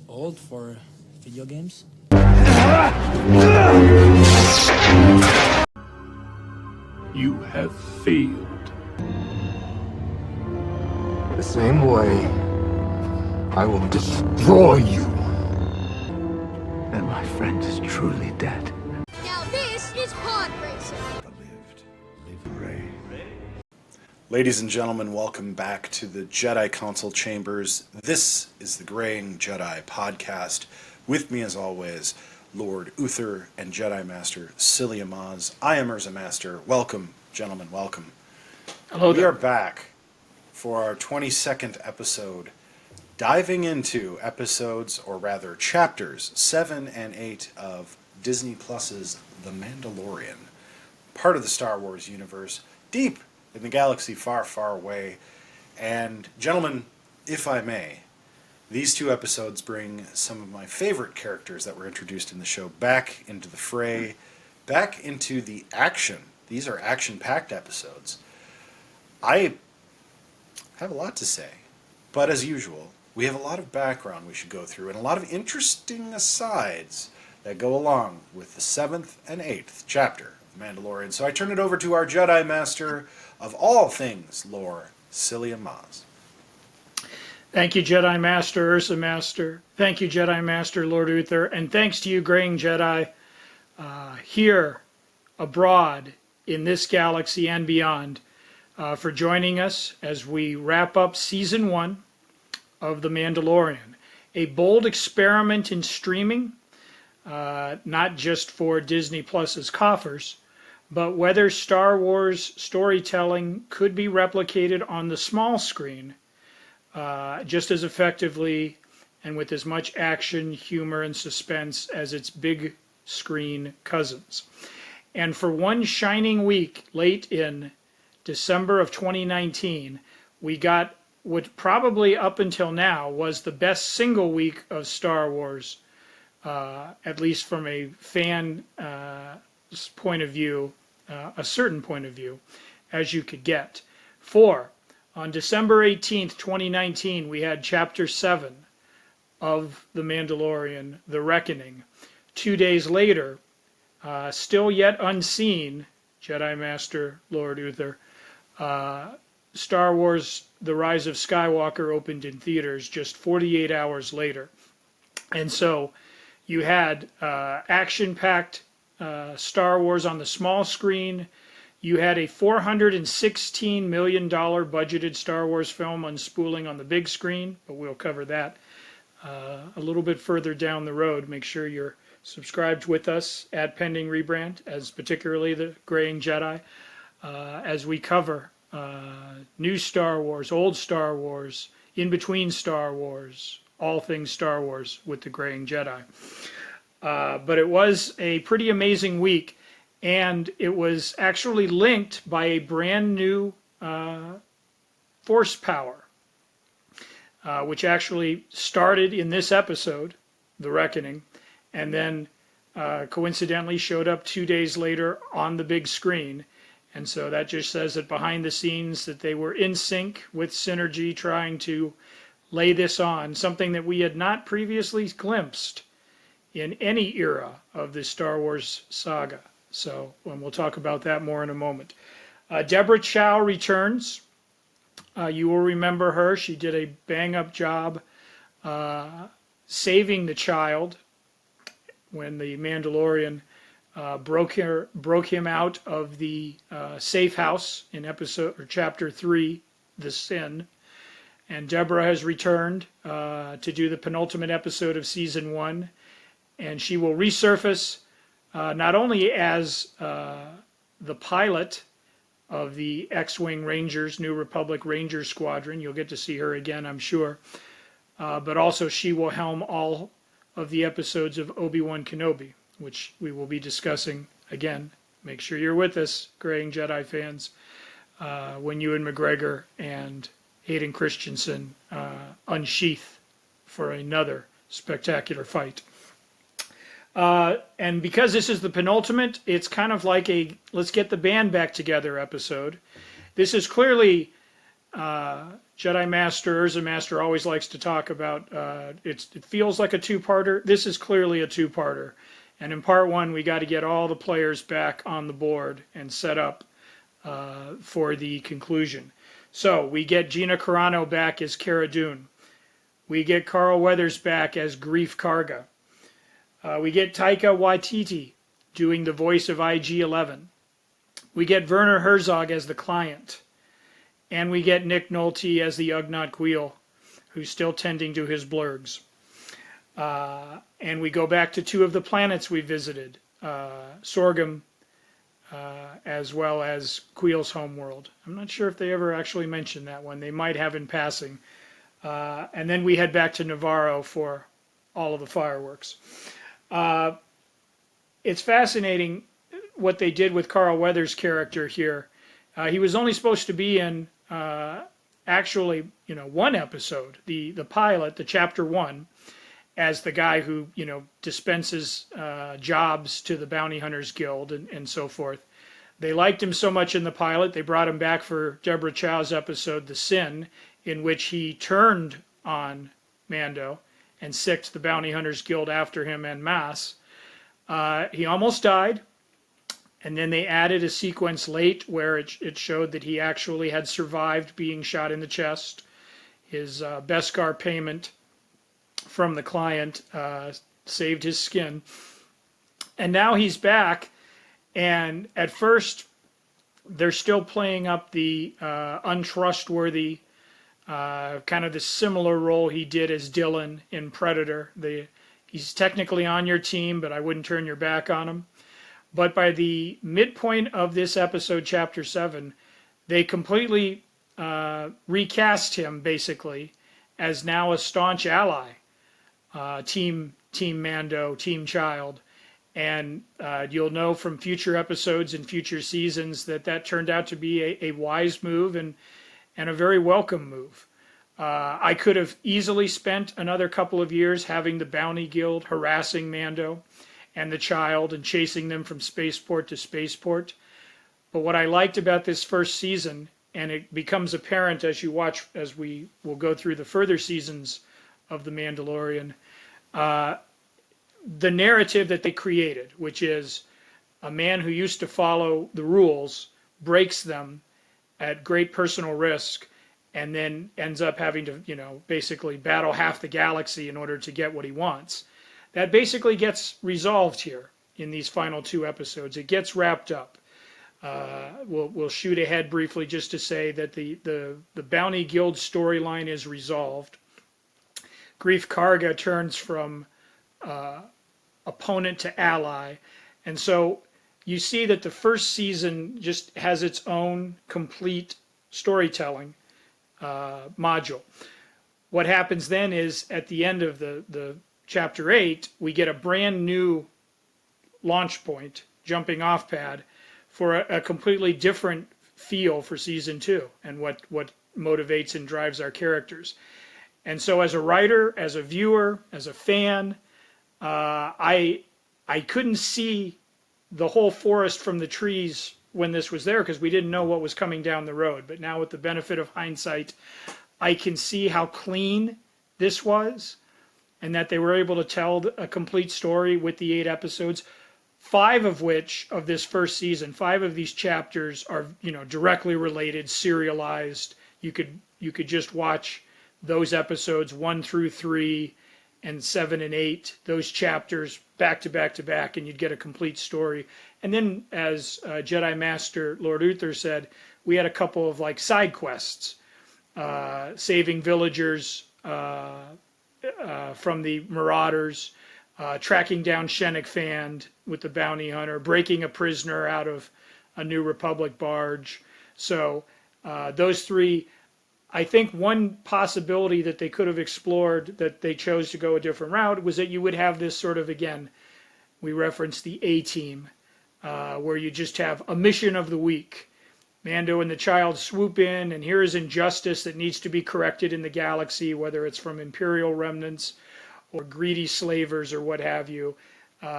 old for video games? You have failed. The same way, I will destroy you. And my friend is truly dead. Now this is pod racing. Ladies and gentlemen, welcome back to the Jedi Council Chambers. This is the Graying Jedi podcast. With me, as always, Lord Uther and Jedi Master Psyllium Maas. I am UrzaMaster. Welcome, gentlemen, welcome. Hello there. We are back for our 22nd episode, diving into episodes, or rather chapters, 7 and 8 of Disney Plus's The Mandalorian, part of the Star Wars universe, deep in the galaxy far, far away. And gentlemen, if I may, these two episodes bring some of my favorite characters that were introduced in the show back into the fray, back into the action. These are action-packed episodes. I have a lot to say, but as usual, we have a lot of background we should go through and a lot of interesting asides that go along with the 7th and 8th chapter of Mandalorian. So I turn it over to our Jedi Master of all things lore, Psyllium Maas. Thank you, Jedi Master, UrzaMaster. Thank you, Jedi Master, Lord Uther. And thanks to you, Graying Jedi, here, abroad, in this galaxy and beyond, for joining us as we wrap up Season 1 of The Mandalorian. A bold experiment in streaming, not just for Disney Plus's coffers, but whether Star Wars storytelling could be replicated on the small screen just as effectively and with as much action, humor, and suspense as its big screen cousins. And for one shining week late in December of 2019, we got what probably up until now was the best single week of Star Wars, at least from a fan point of view, a certain point of view, as you could get. For on December 18th, 2019, we had Chapter 7 of The Mandalorian, The Reckoning. 2 days later, still yet unseen, Jedi Master Lord Uther, Star Wars The Rise of Skywalker opened in theaters just 48 hours later. And so you had action-packed Star Wars on the small screen. You had a $416 million budgeted Star Wars film unspooling on the big screen, but we'll cover that a little bit further down the road. Make sure you're subscribed with us at Pending Rebrand, as particularly the Graying Jedi, as we cover new Star Wars, old Star Wars, in between Star Wars, all things Star Wars with the Graying Jedi. But it was a pretty amazing week, and it was actually linked by a brand new force power, which actually started in this episode, The Reckoning, and then coincidentally showed up 2 days later on the big screen. And so that just says that behind the scenes that they were in sync with Synergy, trying to lay this on, something that we had not previously glimpsed in any era of the Star Wars saga. So, and we'll talk about that more in a moment. Deborah Chow returns. You will remember her. She did a bang-up job saving the child when the Mandalorian broke him out of the safe house in chapter 3, The Sin. And Deborah has returned to do the penultimate episode of season 1, and she will resurface not only as the pilot of the X-Wing Rangers, New Republic Ranger Squadron. You'll get to see her again, I'm sure. But also she will helm all of the episodes of Obi-Wan Kenobi, which we will be discussing again. Make sure you're with us, Graying Jedi fans, when Ewan McGregor and Hayden Christensen unsheath for another spectacular fight. And because this is the penultimate, it's kind of like a let's get the band back together episode. This is clearly Jedi Master, UrzaMaster always likes to talk about. It feels like a two-parter. This is clearly a two-parter. And in part one, we got to get all the players back on the board and set up for the conclusion. So we get Gina Carano back as Cara Dune. We get Carl Weathers back as Greef Karga. We get Taika Waititi doing the voice of IG-11. We get Werner Herzog as the client. And we get Nick Nolte as the Ugnaught Kuiil, who's still tending to his blurgs. And we go back to two of the planets we visited, Sorghum, as well as Kuiil's homeworld. I'm not sure if they ever actually mentioned that one. They might have in passing. And then we head back to Navarro for all of the fireworks. It's fascinating what they did with Carl Weathers' character here. He was only supposed to be in actually, one episode, the pilot, the chapter 1, as the guy who, dispenses jobs to the Bounty Hunters Guild and so forth. They liked him so much in the pilot, they brought him back for Deborah Chow's episode, The Sin, in which he turned on Mando and sicked the Bounty Hunters Guild after him en masse. He almost died. And then they added a sequence late where it showed that he actually had survived being shot in the chest. His Beskar payment from the client saved his skin. And now he's back. And at first, they're still playing up the untrustworthy, kind of the similar role he did as Dylan in Predator. He's technically on your team, but I wouldn't turn your back on him. But by the midpoint of this episode, Chapter 7, they completely recast him, basically, as now a staunch ally. Team Mando, Team Child. And you'll know from future episodes and future seasons that turned out to be a wise move and a very welcome move. I could have easily spent another couple of years having the Bounty Guild harassing Mando and the Child and chasing them from spaceport to spaceport. But what I liked about this first season, and it becomes apparent as you watch, as we will go through the further seasons of The Mandalorian, the narrative that they created, which is a man who used to follow the rules, breaks them at great personal risk, and then ends up having to, basically battle half the galaxy in order to get what he wants. That basically gets resolved here in these final 2 episodes. It gets wrapped up. We'll shoot ahead briefly just to say that the Bounty Guild storyline is resolved. Greef Karga turns from opponent to ally. And so you see that the first season just has its own complete storytelling module. What happens then is at the end of the Chapter 8, we get a brand new launch point, jumping off pad, for a completely different feel for season 2 and what motivates and drives our characters. And so as a writer, as a viewer, as a fan, I couldn't see the whole forest from the trees when this was there because we didn't know what was coming down the road. But now with the benefit of hindsight, I can see how clean this was and that they were able to tell a complete story with the 8 episodes, 5 of which of this first season, 5 of these chapters are, directly related, serialized. You could just watch those episodes 1 through 3 and 7 and 8, those chapters back to back to back, and you'd get a complete story. And then, as Jedi Master Lord Uther said, we had a couple of side quests, saving villagers from the Marauders, tracking down Shennik Fand with the bounty hunter, breaking a prisoner out of a New Republic barge. So those 3. I think one possibility that they could have explored that they chose to go a different route was that you would have this sort of, again, we referenced the A-Team, where you just have a mission of the week. Mando and the Child swoop in, and here is injustice that needs to be corrected in the galaxy, whether it's from Imperial remnants or greedy slavers or what have you.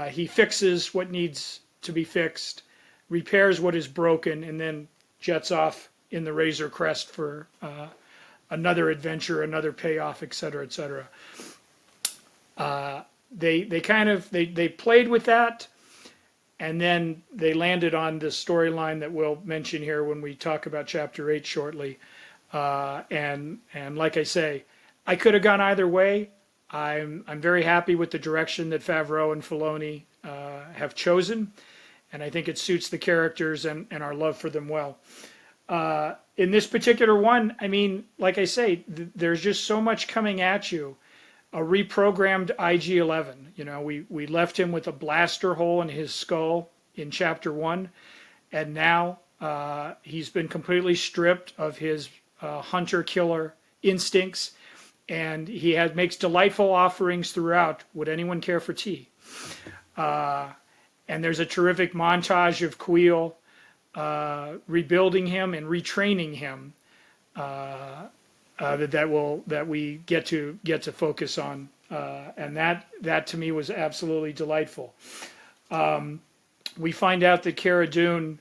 He fixes what needs to be fixed, repairs what is broken, and then jets off in the Razor Crest for another adventure, another payoff, et cetera, et cetera. They played with that, and then they landed on the storyline that we'll mention here when we talk about Chapter 8 shortly. And like I say, I could have gone either way. I'm very happy with the direction that Favreau and Filoni have chosen, and I think it suits the characters and our love for them well. In this particular one, I mean, like I say, there's just so much coming at you. A reprogrammed IG-11. You know, we left him with a blaster hole in his skull in Chapter 1, and now he's been completely stripped of his hunter-killer instincts, and he makes delightful offerings throughout. Would anyone care for tea? And there's a terrific montage of Kuiil rebuilding him and retraining him that we get to focus on, and that to me was absolutely delightful. We find out that Cara Dune,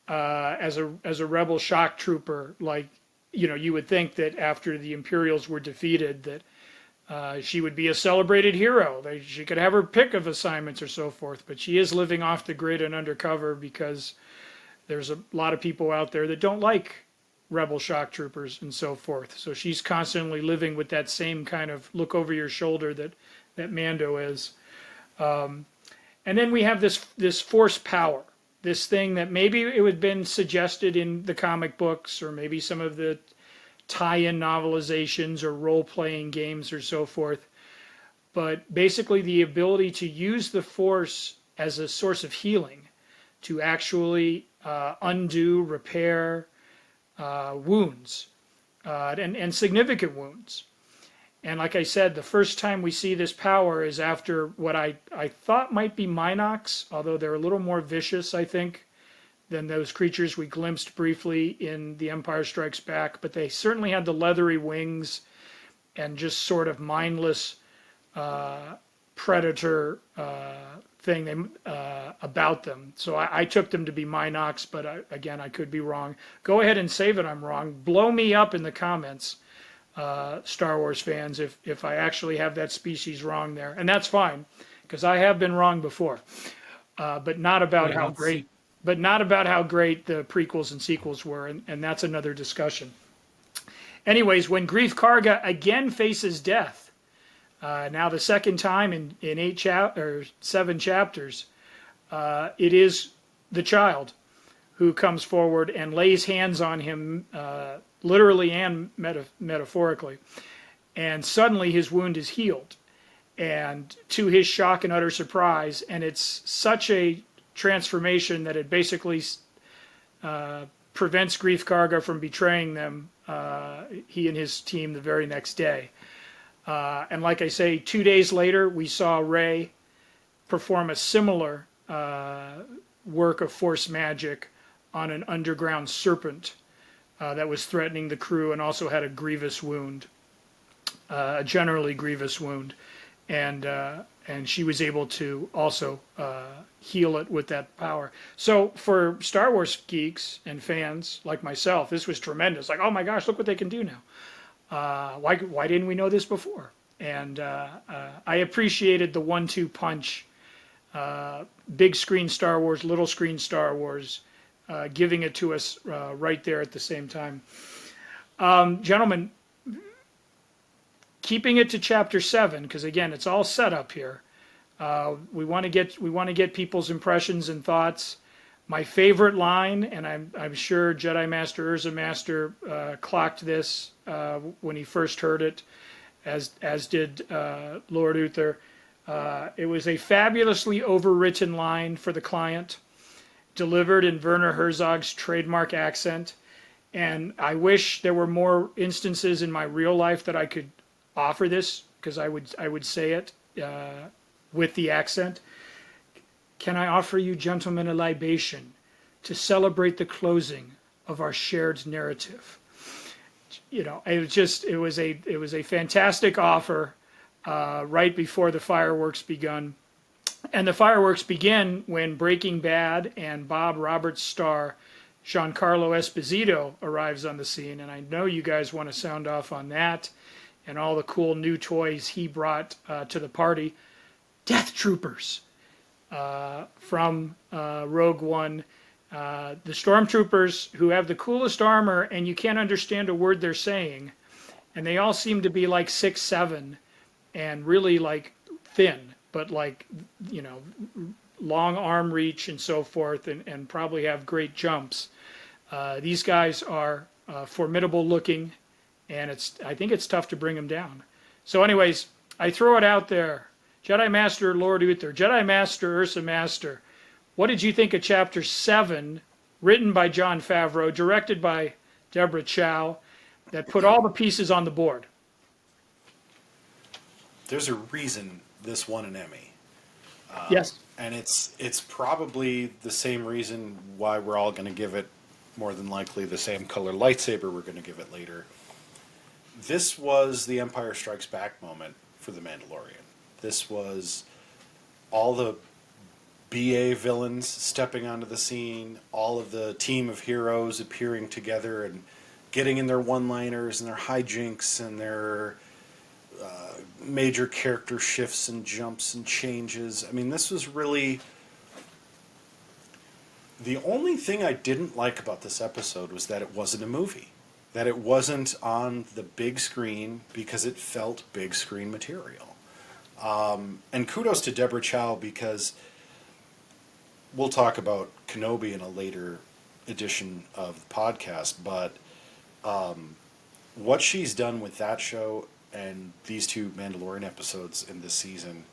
as a rebel shock trooper, like, you know, you would think that after the Imperials were defeated that she would be a celebrated hero. She could have her pick of assignments or so forth, but she is living off the grid and undercover because there's a lot of people out there that don't like rebel shock troopers and so forth. So she's constantly living with that same kind of look over your shoulder that Mando is. And then we have this force power, this thing that maybe it would have been suggested in the comic books or maybe some of the tie-in novelizations or role-playing games or so forth. But basically the ability to use the force as a source of healing, to actually undo, repair wounds, and significant wounds. And like I said, the first time we see this power is after what I thought might be Minox, although they're a little more vicious, I think, than those creatures we glimpsed briefly in The Empire Strikes Back. But they certainly had the leathery wings and just sort of mindless predator thing about them. So I took them to be Minox, but again, I could be wrong. Go ahead and save it I'm wrong. Blow me up in the comments, Star Wars fans, if I actually have that species wrong there. And that's fine, because I have been wrong before. But not about how great the prequels and sequels were, and that's another discussion. Anyways, when Greef Karga again faces death, now the second time in 7 chapters, it is the child who comes forward and lays hands on him, literally and metaphorically, and suddenly his wound is healed. And to his shock and utter surprise, and it's such a transformation that it basically prevents Greef Karga from betraying them, he and his team, the very next day. And like I say, 2 days later, we saw Rey perform a similar work of force magic on an underground serpent that was threatening the crew and also had a grievous wound, a generally grievous wound. And she was able to also heal it with that power. So for Star Wars geeks and fans like myself, this was tremendous. Like, oh my gosh, look what they can do now. Why didn't we know this before? And I appreciated the 1-2 punch, big screen Star Wars, little screen Star Wars, giving it to us right there at the same time. Gentlemen, keeping it to Chapter 7, because again, it's all set up here. We want to get people's impressions and thoughts. My favorite line, and I'm sure Jedi Master UrzaMaster clocked this when he first heard it, as did Lord Uther. It was a fabulously overwritten line for the client, delivered in Werner Herzog's trademark accent. And I wish there were more instances in my real life that I could offer this, because I would say it with the accent. Can I offer you, gentlemen, a libation to celebrate the closing of our shared narrative? You know, it was a fantastic offer right before the fireworks begun. And the fireworks begin when Breaking Bad and Bob Roberts' star Giancarlo Esposito arrives on the scene, and I know you guys want to sound off on that and all the cool new toys he brought to the party. Death Troopers from Rogue One. The stormtroopers who have the coolest armor, and you can't understand a word they're saying. And they all seem to be like 6'7" and really like thin, but like, you know, long arm reach and so forth, and probably have great jumps. These guys are formidable looking, and I think it's tough to bring them down. So anyways, I throw it out there. Jedi Master Lord Uther, Jedi Master UrzaMaster, what did you think of Chapter 7, written by Jon Favreau, directed by Deborah Chow, that put all the pieces on the board? There's a reason this won an Emmy. Yes. And it's probably the same reason why we're all going to give it, more than likely, the same color lightsaber we're going to give it later. This was the Empire Strikes Back moment for The Mandalorian. This was all the BA villains stepping onto the scene, all of the team of heroes appearing together and getting in their one-liners and their hijinks and their major character shifts and jumps and changes. I mean, this was really... The only thing I didn't like about this episode was that it wasn't a movie. That it wasn't on the big screen, because it felt big screen material. And kudos to Deborah Chow, because we'll talk about Kenobi in a later edition of the podcast, but what she's done with that show and these two Mandalorian episodes in this season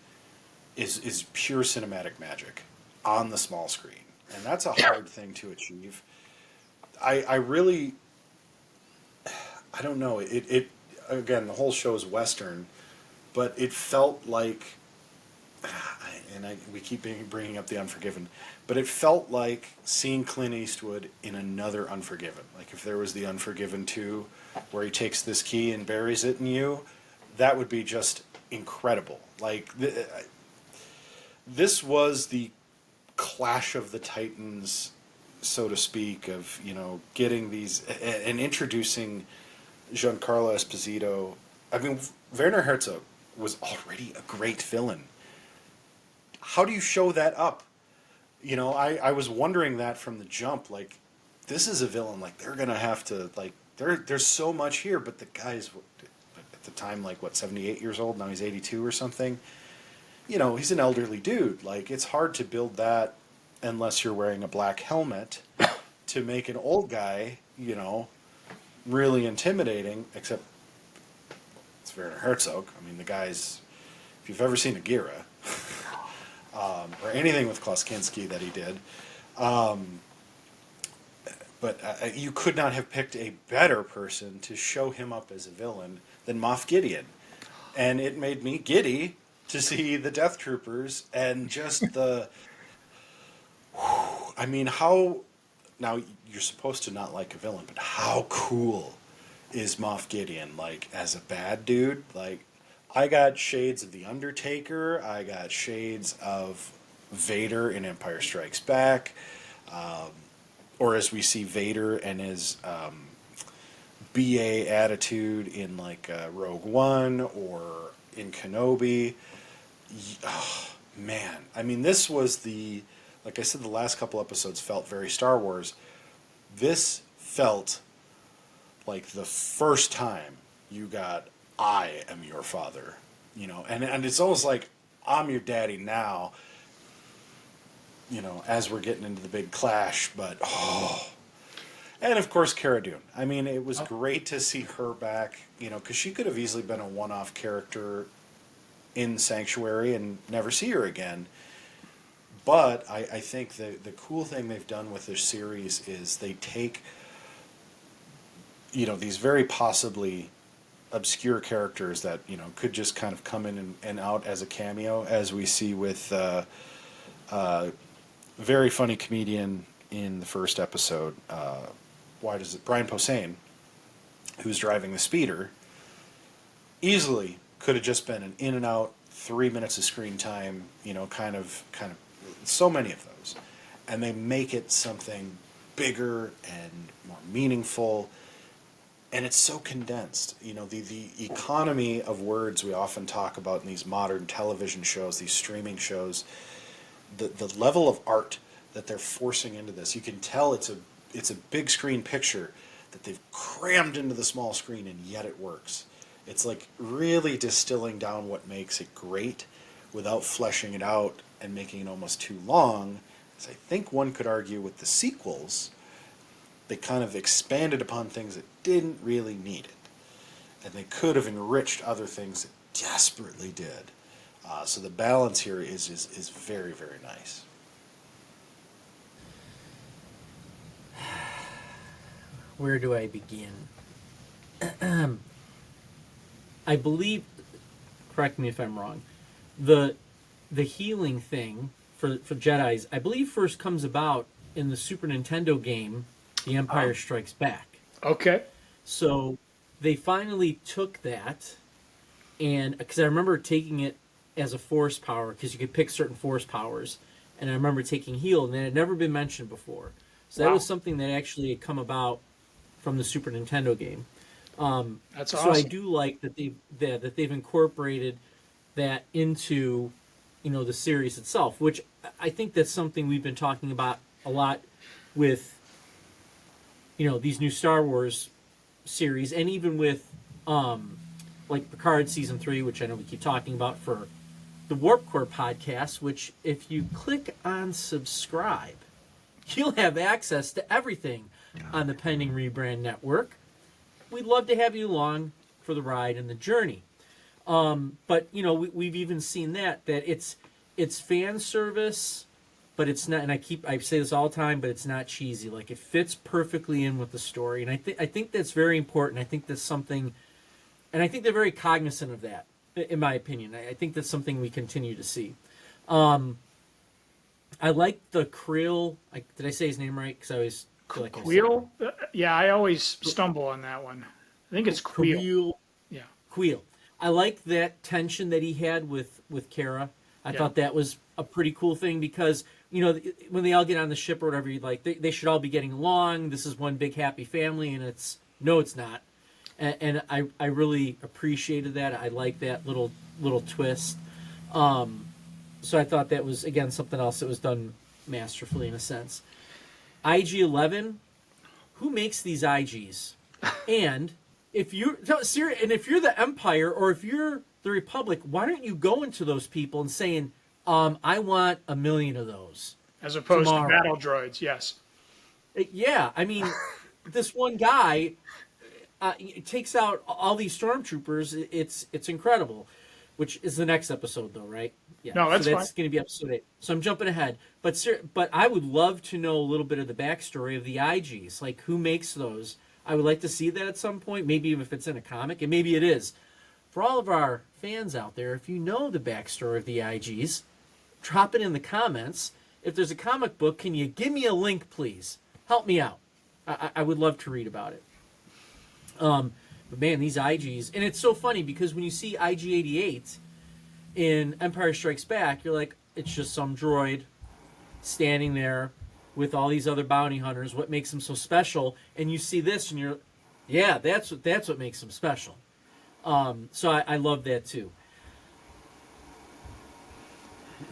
is pure cinematic magic on the small screen. And that's a hard thing to achieve. I really, I don't know, it again, the whole show is Western, but it felt like, and we keep bringing up The Unforgiven, but it felt like seeing Clint Eastwood in another Unforgiven. Like if there was The Unforgiven 2, where he takes this key and buries it in you, that would be just incredible. Like, this was the Clash of the Titans, so to speak, of, you know, getting these, and introducing Giancarlo Esposito. I mean, Werner Herzog was already a great villain. How do you show that up? You know, I was wondering that from the jump. Like, this is a villain. Like, they're going to have to, like, there's so much here, but the guy's, at the time, like, what, 78 years old? Now he's 82 or something. You know, he's an elderly dude. Like, it's hard to build that unless you're wearing a black helmet to make an old guy, you know, really intimidating, except it's Werner Herzog. I mean, the guy's, if you've ever seen Agira, or anything with Klaus Kinski that he did, but you could not have picked a better person to show him up as a villain than Moff Gideon. And it made me giddy to see the Death Troopers and just the... I mean, how... Now, you're supposed to not like a villain, but how cool is Moff Gideon, like, as a bad dude? Like, I got shades of The Undertaker. I got shades of Vader in Empire Strikes Back. Or as we see Vader and his BA attitude in, like, Rogue One or in Kenobi. Oh, man. I mean, this was the... Like I said, the last couple episodes felt very Star Wars. This felt like the first time you got, I am your father. You know, and it's almost like, I'm your daddy now, you know, as we're getting into the big clash. But, oh. And, of course, Cara Dune. I mean, it was great to see her back, you know, because she could have easily been a one-off character in Sanctuary and never see her again. But I think the cool thing they've done with this series is they take, you know, these very possibly obscure characters that, you know, could just kind of come in and out as a cameo, as we see with very funny comedian in the first episode, Brian Posehn, who's driving the speeder, easily could have just been an in and out 3 minutes of screen time, you know, kind of so many of those, and they make it something bigger and more meaningful. And it's so condensed. You know, the economy of words we often talk about in these modern television shows, these streaming shows, the level of art that they're forcing into this, you can tell it's a big screen picture that they've crammed into the small screen, and yet it works. It's like really distilling down what makes it great without fleshing it out and making it almost too long. As I think one could argue with the sequels, they kind of expanded upon things that didn't really need it. And they could have enriched other things that desperately did. So the balance here is very, very nice. Where do I begin? I believe, correct me if I'm wrong, the healing thing for Jedis, I believe first comes about in the Super Nintendo game, The Empire Strikes Back. Okay. So they finally took that, and because I remember taking it as a force power, because you could pick certain force powers, and I remember taking heal, and it had never been mentioned before. So that was something that actually had come about from the Super Nintendo game. That's so awesome. I do like that they've incorporated that into, you know, the series itself, which I think that's something we've been talking about a lot with, you know, these new Star Wars series, and even with like Picard Season 3, which I know we keep talking about for the Warp Core podcast, which if you click on subscribe, you'll have access to everything on the pending rebrand network. We'd love to have you along for the ride and the journey. But you know, we've even seen that it's fan service, but it's not. And I say this all the time, but it's not cheesy. Like, it fits perfectly in with the story, and I think that's very important. I think that's something, and I think they're very cognizant of that, in my opinion. I think that's something we continue to see. I like the Krill. Did I say his name right? Because I always feel like Queel? Yeah, I always stumble on that one. I think it's Queel. Yeah. Queel. I like that tension that he had with Kara. I thought that was a pretty cool thing, because, you know, when they all get on the ship or whatever, they should all be getting along. This is one big happy family, and it's not. And I really appreciated that. I like that little twist. So I thought that was, again, something else that was done masterfully in a sense. IG-11, who makes these IGs? And if you're the Empire, or if you're the Republic, why don't you go into those people and saying, I want 1 million of those, As opposed tomorrow. to battle droids, yes. Yeah, I mean, this one guy takes out all these stormtroopers. It's incredible, which is the next episode, though, right? Yeah. No, that's so fine. that's going to be episode 8. So I'm jumping ahead, but I would love to know a little bit of the backstory of the IGs, like who makes those. I would like to see that at some point, maybe even if it's in a comic, and maybe it is. For all of our fans out there, if you know the backstory of the IGs, drop it in the comments. If there's a comic book, can you give me a link, please? Help me out. I would love to read about it. But man, these IGs, and it's so funny because when you see IG-88 in Empire Strikes Back, you're like, it's just some droid standing there with all these other bounty hunters. What makes them so special? And you see this, and you're, yeah, that's what makes them special. So I love that too.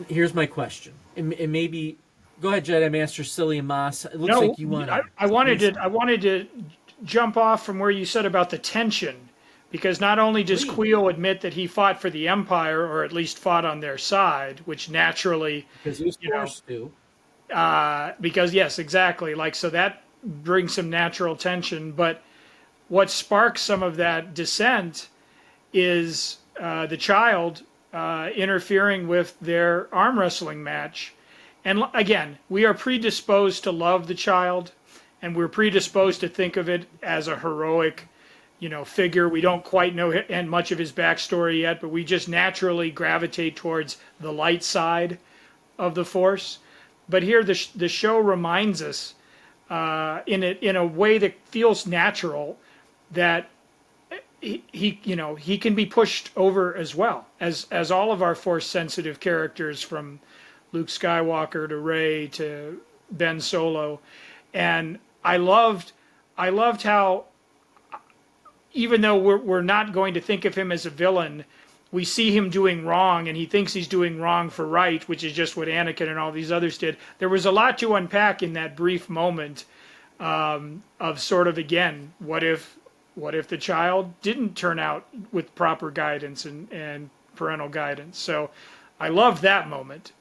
Here's my question, and maybe go ahead, Jedi Master Psyllium Maas. It looks like you want. I wanted to jump off from where you said about the tension, because not only does Queel admit that he fought for the Empire, or at least fought on their side, which naturally, because he was forced to. Because yes, exactly. Like, so that brings some natural tension. But what sparks some of that dissent is the child interfering with their arm wrestling match. And again, we are predisposed to love the child, and we're predisposed to think of it as a heroic, figure. We don't quite know and much of his backstory yet, but we just naturally gravitate towards the light side of the Force. But here, the show reminds us, in a way that feels natural, that he can be pushed over as well as all of our Force sensitive characters, from Luke Skywalker to Rey to Ben Solo. And I loved how, even though we're not going to think of him as a villain, we see him doing wrong, and he thinks he's doing wrong for right, which is just what Anakin and all these others did. There was a lot to unpack in that brief moment of sort of, again, what if the child didn't turn out with proper guidance and parental guidance? So I loved that moment,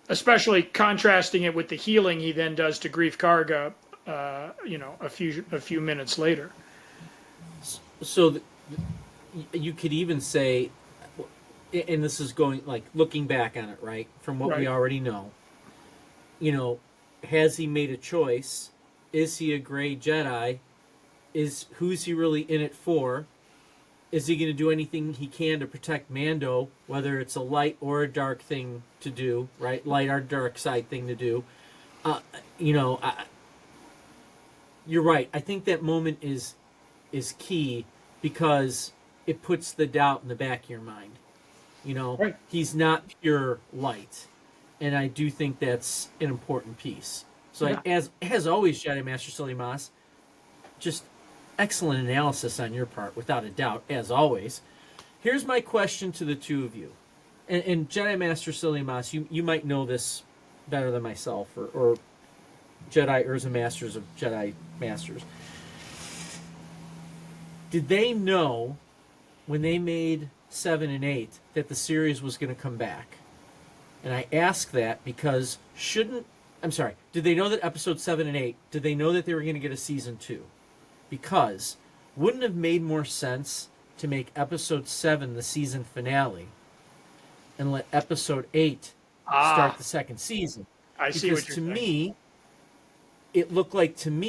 especially contrasting it with the healing he then does to Grief Karga, a few minutes later. So you could even say, and this is going, like, looking back on it, right, from what we already know, has he made a choice? Is he a gray Jedi? Who's he really in it for? Is he going to do anything he can to protect Mando, whether it's a light or a dark thing to do, right? Light or dark side thing to do. You're right. I think that moment is key, because it puts the doubt in the back of your mind. Right. He's not pure light. And I do think that's an important piece. So as always, Jedi Master Psyllium Maas, just excellent analysis on your part, without a doubt, as always. Here's my question to the two of you. And Jedi Master Psyllium Maas, you might know this better than myself, or Jedi UrzaMasters of Jedi Masters. Did they know when they made 7 and 8 that the series was going to come back? And I ask that because did they know that episode 7 and 8, did they know that they were going to get a season 2? Because wouldn't it have made more sense to make episode 7 the season finale and let episode 8 start the second season? I see what you're saying. Because to me, it looked like, and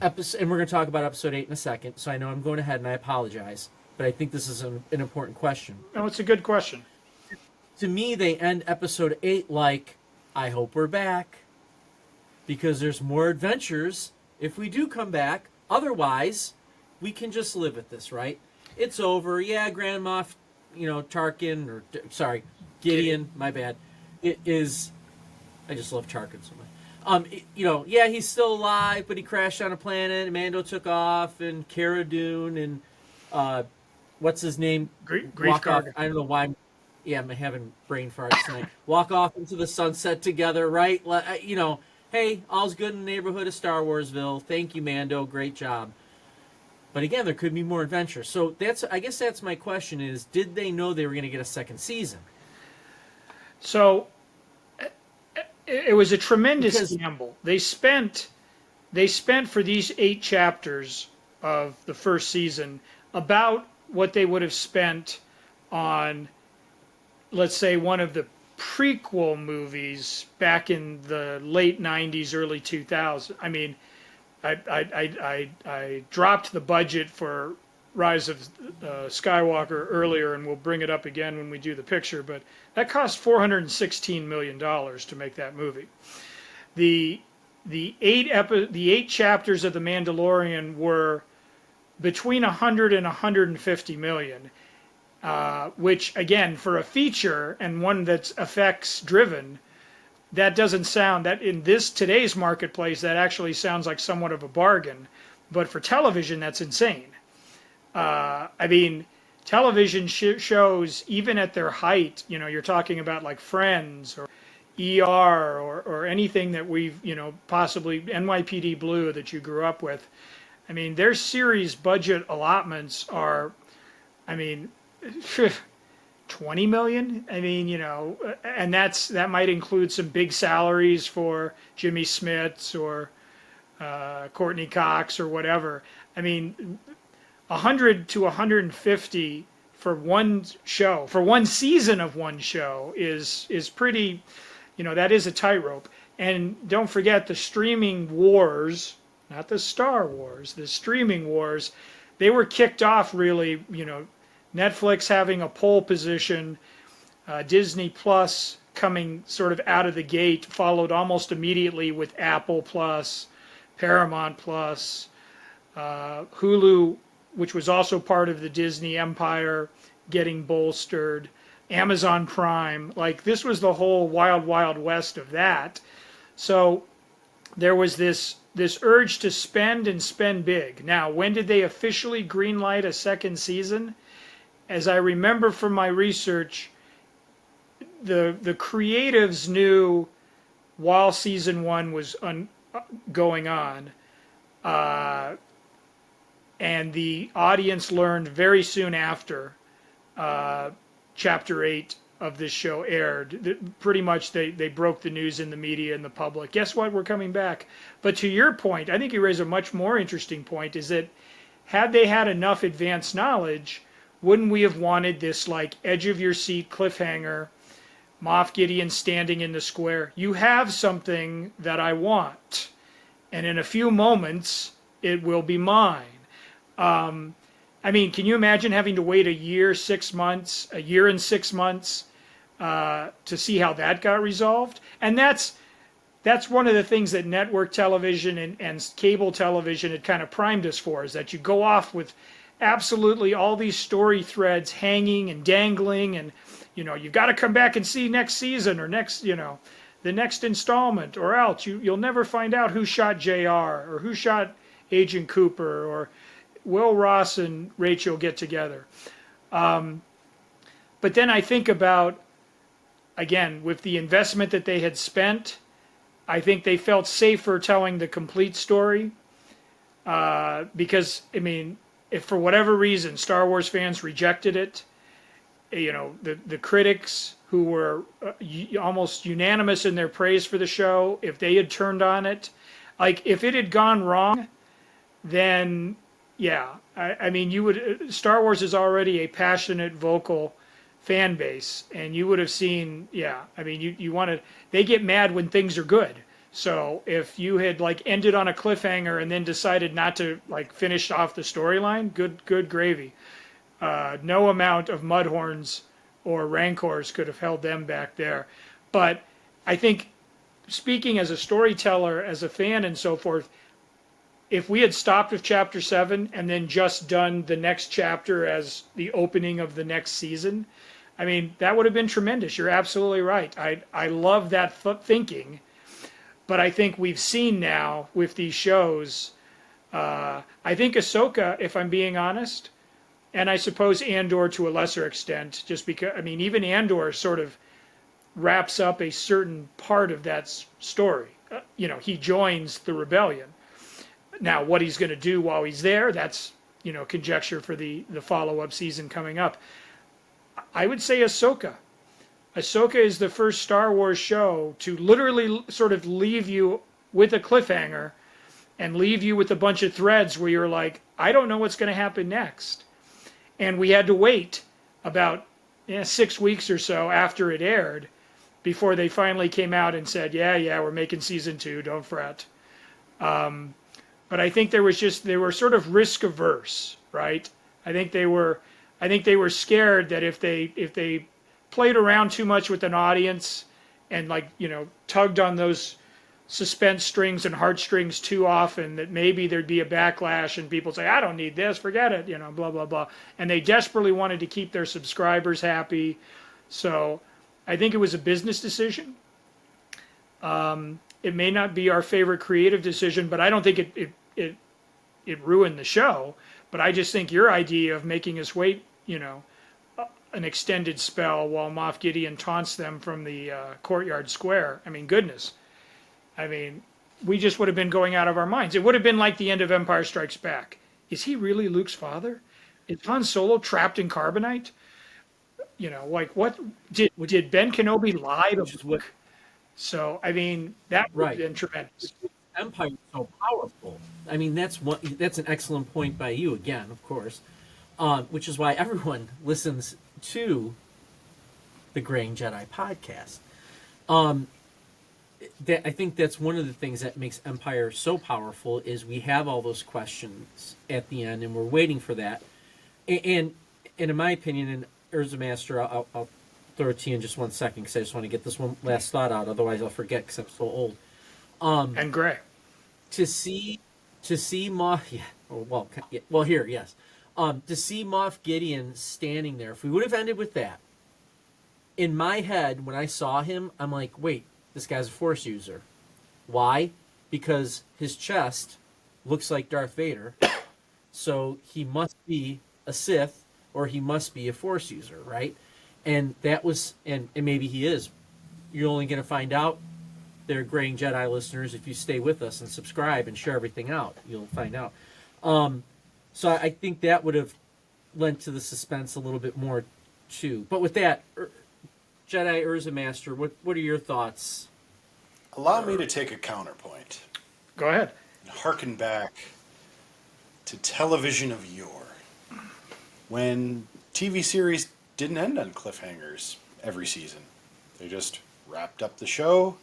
we're going to talk about episode 8 in a second, so I know I'm going ahead and I apologize, but I think this is an important question. No, it's a good question. To me, they end episode 8 like, I hope we're back, because there's more adventures if we do come back. Otherwise, we can just live with this, right? It's over. Yeah, Grand Moff, Gideon, my bad. It is, I just love Tarkin so much. He's still alive, but he crashed on a planet, and Mando took off, and Cara Dune, and what's his name? Grief Karga. Karga. I don't know why. I'm having brain farts tonight. Walk off into the sunset together, right? Hey, all's good in the neighborhood of Star Warsville. Thank you, Mando. Great job. But again, there could be more adventures. So I guess that's my question: is did they know they were going to get a second season? So it was a tremendous gamble. They spent for these 8 chapters of the first season about what they would have spent on, let's say, one of the prequel movies back in the late 90s, early 2000s. I mean, I dropped the budget for Rise of Skywalker earlier, and we'll bring it up again when we do the picture, but that cost $416 million to make that movie. The 8 chapters of The Mandalorian were between 100 and 150 million. Which, again, for a feature and one that's effects driven, that doesn't sound, that in today's marketplace, that actually sounds like somewhat of a bargain. But for television, that's insane. Television shows, even at their height, you're talking about like Friends or ER or anything that we've, possibly NYPD Blue that you grew up with. Their series budget allotments are, 20 million. And that might include some big salaries for Jimmy Smits or Courtney Cox or whatever. 100 to 150 for one show, for one season of one show is pretty, that is a tightrope. And don't forget the streaming wars, not the Star Wars, the streaming wars, they were kicked off really, Netflix having a pole position, Disney Plus coming sort of out of the gate, followed almost immediately with Apple Plus, Paramount Plus, Hulu, which was also part of the Disney empire, getting bolstered, Amazon Prime. Like, this was the whole wild, wild west of that. So there was this urge to spend and spend big. Now, when did they officially greenlight a second season? As I remember from my research, the creatives knew while season 1 was going on, and the audience learned very soon after chapter 8 of this show aired. Pretty much they broke the news in the media and the public. Guess what? We're coming back. But to your point, I think you raise a much more interesting point, is that had they had enough advanced knowledge, wouldn't we have wanted this like edge of your seat cliffhanger, Moff Gideon standing in the square? You have something that I want, and in a few moments it will be mine. I mean, can you imagine having to wait a year and 6 months to see how that got resolved? And that's one of the things that network television and cable television had kind of primed us for, is that you go off with absolutely all these story threads hanging and dangling, and you've got to come back and see next season or next, the next installment, or else you'll never find out who shot JR or who shot Agent Cooper, or will Ross and Rachel get together. But then I think about, again, with the investment that they had spent, I think they felt safer telling the complete story, because, I mean, if for whatever reason Star Wars fans rejected it, the critics who were almost unanimous in their praise for the show, if they had turned on it, like if it had gone wrong, then yeah, I mean, Star Wars is already a passionate, vocal fan base, and you would have seen, yeah, I mean, they get mad when things are good. So if you had like ended on a cliffhanger and then decided not to like finish off the storyline, good gravy. No amount of mudhorns or rancors could have held them back there. But I think, speaking as a storyteller, as a fan and so forth, if we had stopped with chapter 7 and then just done the next chapter as the opening of the next season, I mean, that would have been tremendous. You're absolutely right. I love that thinking. But I think we've seen now with these shows, I think Ahsoka, if I'm being honest, and I suppose Andor to a lesser extent, just because, I mean, even Andor sort of wraps up a certain part of that story. He joins the rebellion. Now, what he's going to do while he's there, that's, conjecture for the follow-up season coming up. I would say Ahsoka. Ahsoka is the first Star Wars show to literally sort of leave you with a cliffhanger and leave you with a bunch of threads where you're like, I don't know what's going to happen next. And we had to wait about 6 weeks or so after it aired before they finally came out and said, yeah, we're making season 2, don't fret. But I think they were sort of risk averse, right? I think they were scared that if they played around too much with an audience and tugged on those suspense strings and heartstrings too often, that maybe there'd be a backlash and people say, I don't need this, forget it, blah, blah, blah. And they desperately wanted to keep their subscribers happy. So I think it was a business decision. It may not be our favorite creative decision, but I don't think it ruined the show. But I just think your idea of making us wait, an extended spell while Moff Gideon taunts them from the courtyard square. I mean, goodness. I mean, we just would have been going out of our minds. It would have been like the end of Empire Strikes Back. Is he really Luke's father? Is Han Solo trapped in carbonite? What did Ben Kenobi lie to Luke? So, I mean, that would have been tremendous. Empire is so powerful. I mean, that's an excellent point by you again, of course, which is why everyone listens to the Graying Jedi podcast. I think that's one of the things that makes Empire so powerful, is we have all those questions at the end, and we're waiting for that. And in my opinion, and UrzaMaster, I'll throw it to you in just 1 second, because I just want to get this one last thought out. Otherwise, I'll forget because I'm so old. And gray. To see Moff, to see Moff Gideon standing there. If we would have ended with that, in my head, when I saw him, I'm like, wait, this guy's a Force user. Why? Because his chest looks like Darth Vader, so he must be a Sith or he must be a Force user, right? And that was, and maybe he is. You're only going to find out, they're Graying Jedi listeners, if you stay with us and subscribe and share everything out. You'll find out. So I think that would have lent to the suspense a little bit more too. But with that, Jedi UrzaMaster, what are your thoughts? Allow me to take a counterpoint Go ahead. and harken back to television of yore, when TV series didn't end on cliffhangers every season. They just wrapped up the show.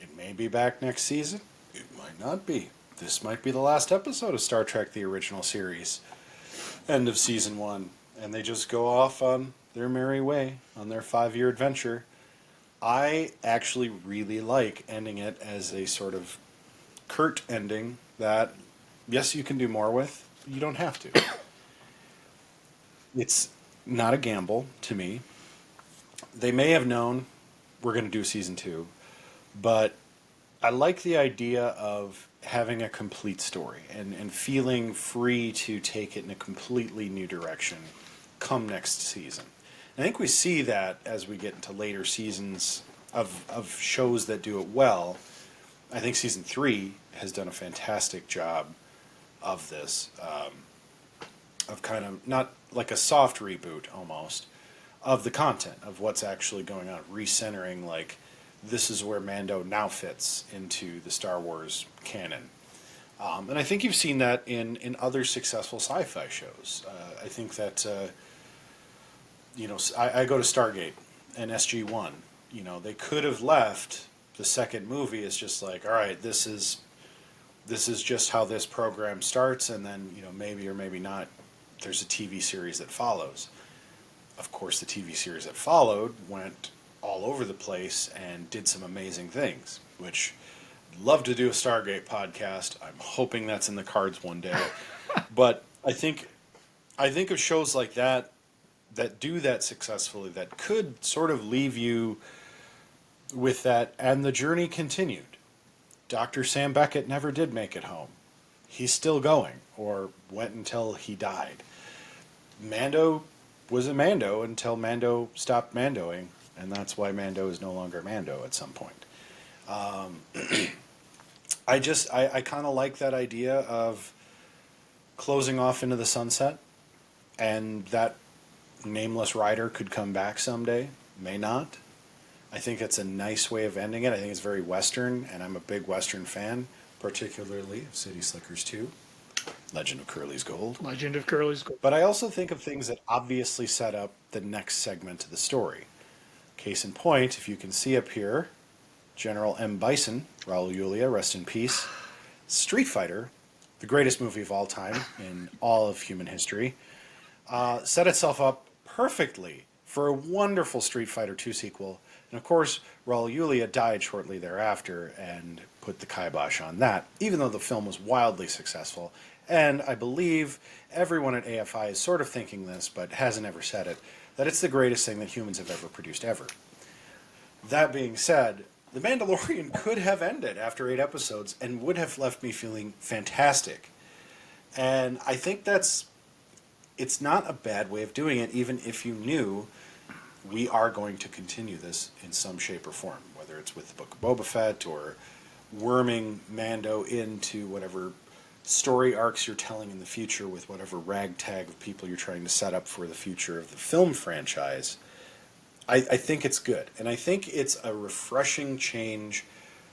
It may be back next season. It might not be. This might be the last episode of Star Trek, the original series. End of season 1. And they just go off on their merry way, on their 5-year adventure. I actually really like ending it as a sort of curt ending that, yes, you can do more with. You don't have to. It's not a gamble to me. They may have known we're going to do season 2, but I like the idea of having a complete story and feeling free to take it in a completely new direction come next season. I think we see that as we get into later seasons of shows that do it well. I think season 3 has done a fantastic job of this, of kind of not like a soft reboot almost of the content of what's actually going on, recentering like this is where Mando now fits into the Star Wars canon. And I think you've seen that in other successful sci-fi shows. I think that I go to Stargate and SG-1. They could have left the second movie as just like, all right, this is just how this program starts, and then maybe or maybe not, there's a TV series that follows. Of course, the TV series that followed went all over the place and did some amazing things, which I'd love to do a Stargate podcast. I'm hoping that's in the cards one day. But I think of shows like that do that successfully, that could sort of leave you with that, and the journey continued. Dr. Sam Beckett never did make it home. He's still going, or went until he died. Mando was a Mando until Mando stopped Mandoing, and that's why Mando is no longer Mando at some point. I kind of like that idea of closing off into the sunset, and that nameless rider could come back someday, may not. I think it's a nice way of ending it. I think it's very Western, and I'm a big Western fan, particularly of City Slickers 2, Legend of Curly's Gold. Legend of Curly's Gold. But I also think of things that obviously set up the next segment of the story. Case in point, if you can see up here, General M. Bison, Raul Julia, rest in peace, Street Fighter, the greatest movie of all time in all of human history, set itself up perfectly for a wonderful Street Fighter 2 sequel. And of course, Raul Julia died shortly thereafter and put the kibosh on that, even though the film was wildly successful. And I believe everyone at AFI is sort of thinking this, but hasn't ever said it, that it's the greatest thing that humans have ever produced ever. That being said, The Mandalorian could have ended after 8 episodes and would have left me feeling fantastic. And I think it's not a bad way of doing it, even if you knew we are going to continue this in some shape or form, whether it's with the Book of Boba Fett or worming Mando into whatever story arcs you're telling in the future with whatever ragtag of people you're trying to set up for the future of the film franchise. I think it's good. And I think it's a refreshing change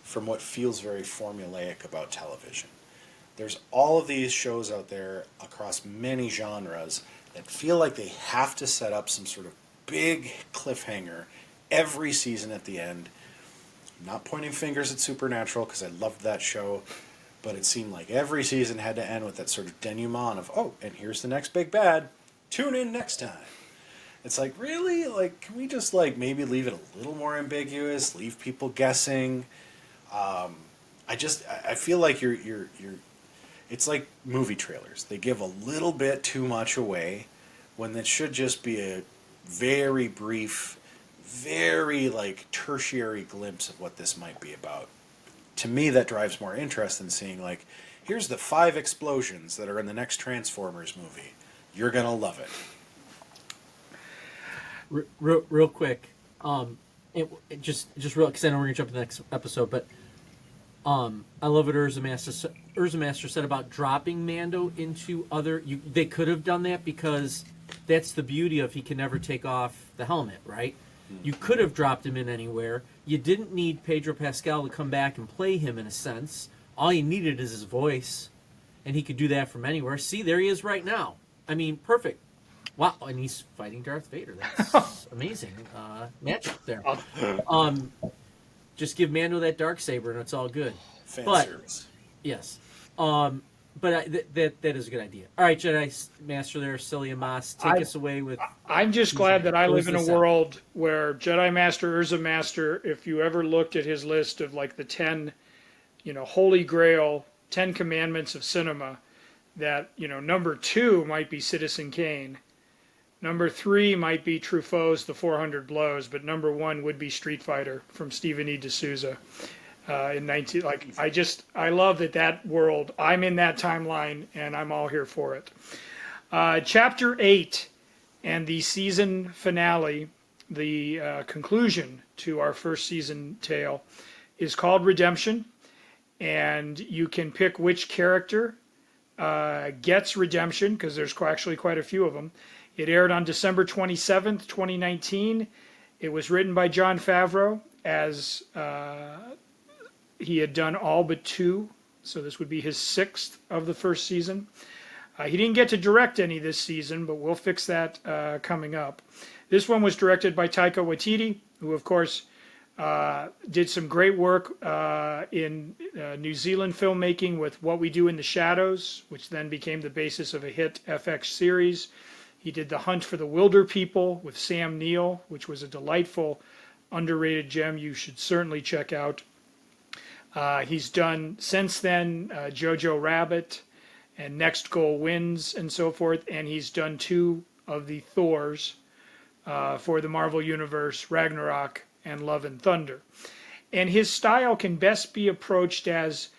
from what feels very formulaic about television. There's all of these shows out there across many genres that feel like they have to set up some sort of big cliffhanger every season at the end. I'm not pointing fingers at Supernatural because I loved that show, but it seemed like every season had to end with that sort of denouement of, oh, and here's the next big bad. Tune in next time. It's like, really? Like, can we just maybe leave it a little more ambiguous, leave people guessing? I feel like you're it's like movie trailers. They give a little bit too much away when it should just be a very brief, very like tertiary glimpse of what this might be about. To me, that drives more interest than seeing like, here's the 5 explosions that are in the next Transformers movie. You're gonna love it. Real quick, just real, because I know we're gonna jump to the next episode, but I love what UrzaMaster said about dropping Mando into other. They could have done that because that's the beauty of he can never take off the helmet, right? You could have dropped him in anywhere. You didn't need Pedro Pascal to come back and play him in a sense. All you needed is his voice, and he could do that from anywhere. See, there he is right now. I mean, perfect. Wow, and he's fighting Darth Vader. That's amazing matchup there. Just give Mando that Darksaber, and it's all good. Fan But service. yes, that is a good idea. All right, Jedi Master there, Psyllium Maas, take us away with. I'm just glad that I Close live in a this out. world where Jedi Master, UrzaMaster, if you ever looked at his list of like the 10, Holy Grail, 10 Commandments of cinema, that, number 2 might be Citizen Kane. Number 3 might be Truffaut's The 400 Blows, but number 1 would be Street Fighter from Stephen E. D'Souza in 19. I love that world. I'm in that timeline, and I'm all here for it. Chapter 8 and the season finale, the conclusion to our first season tale, is called Redemption, and you can pick which character gets redemption, because there's actually quite a few of them. It aired on December 27th, 2019. It was written by Jon Favreau, as he had done all but 2, so this would be his 6th of the first season. He didn't get to direct any this season, but we'll fix that coming up. This one was directed by Taika Waititi, who, of course, did some great work in New Zealand filmmaking with What We Do in the Shadows, which then became the basis of a hit FX series. He did The Hunt for the Wilder People with Sam Neill, which was a delightful, underrated gem you should certainly check out. He's done, since then, Jojo Rabbit and Next Goal Wins and so forth, and he's done 2 of the Thors for the Marvel Universe, Ragnarok and Love and Thunder. And his style can best be approached as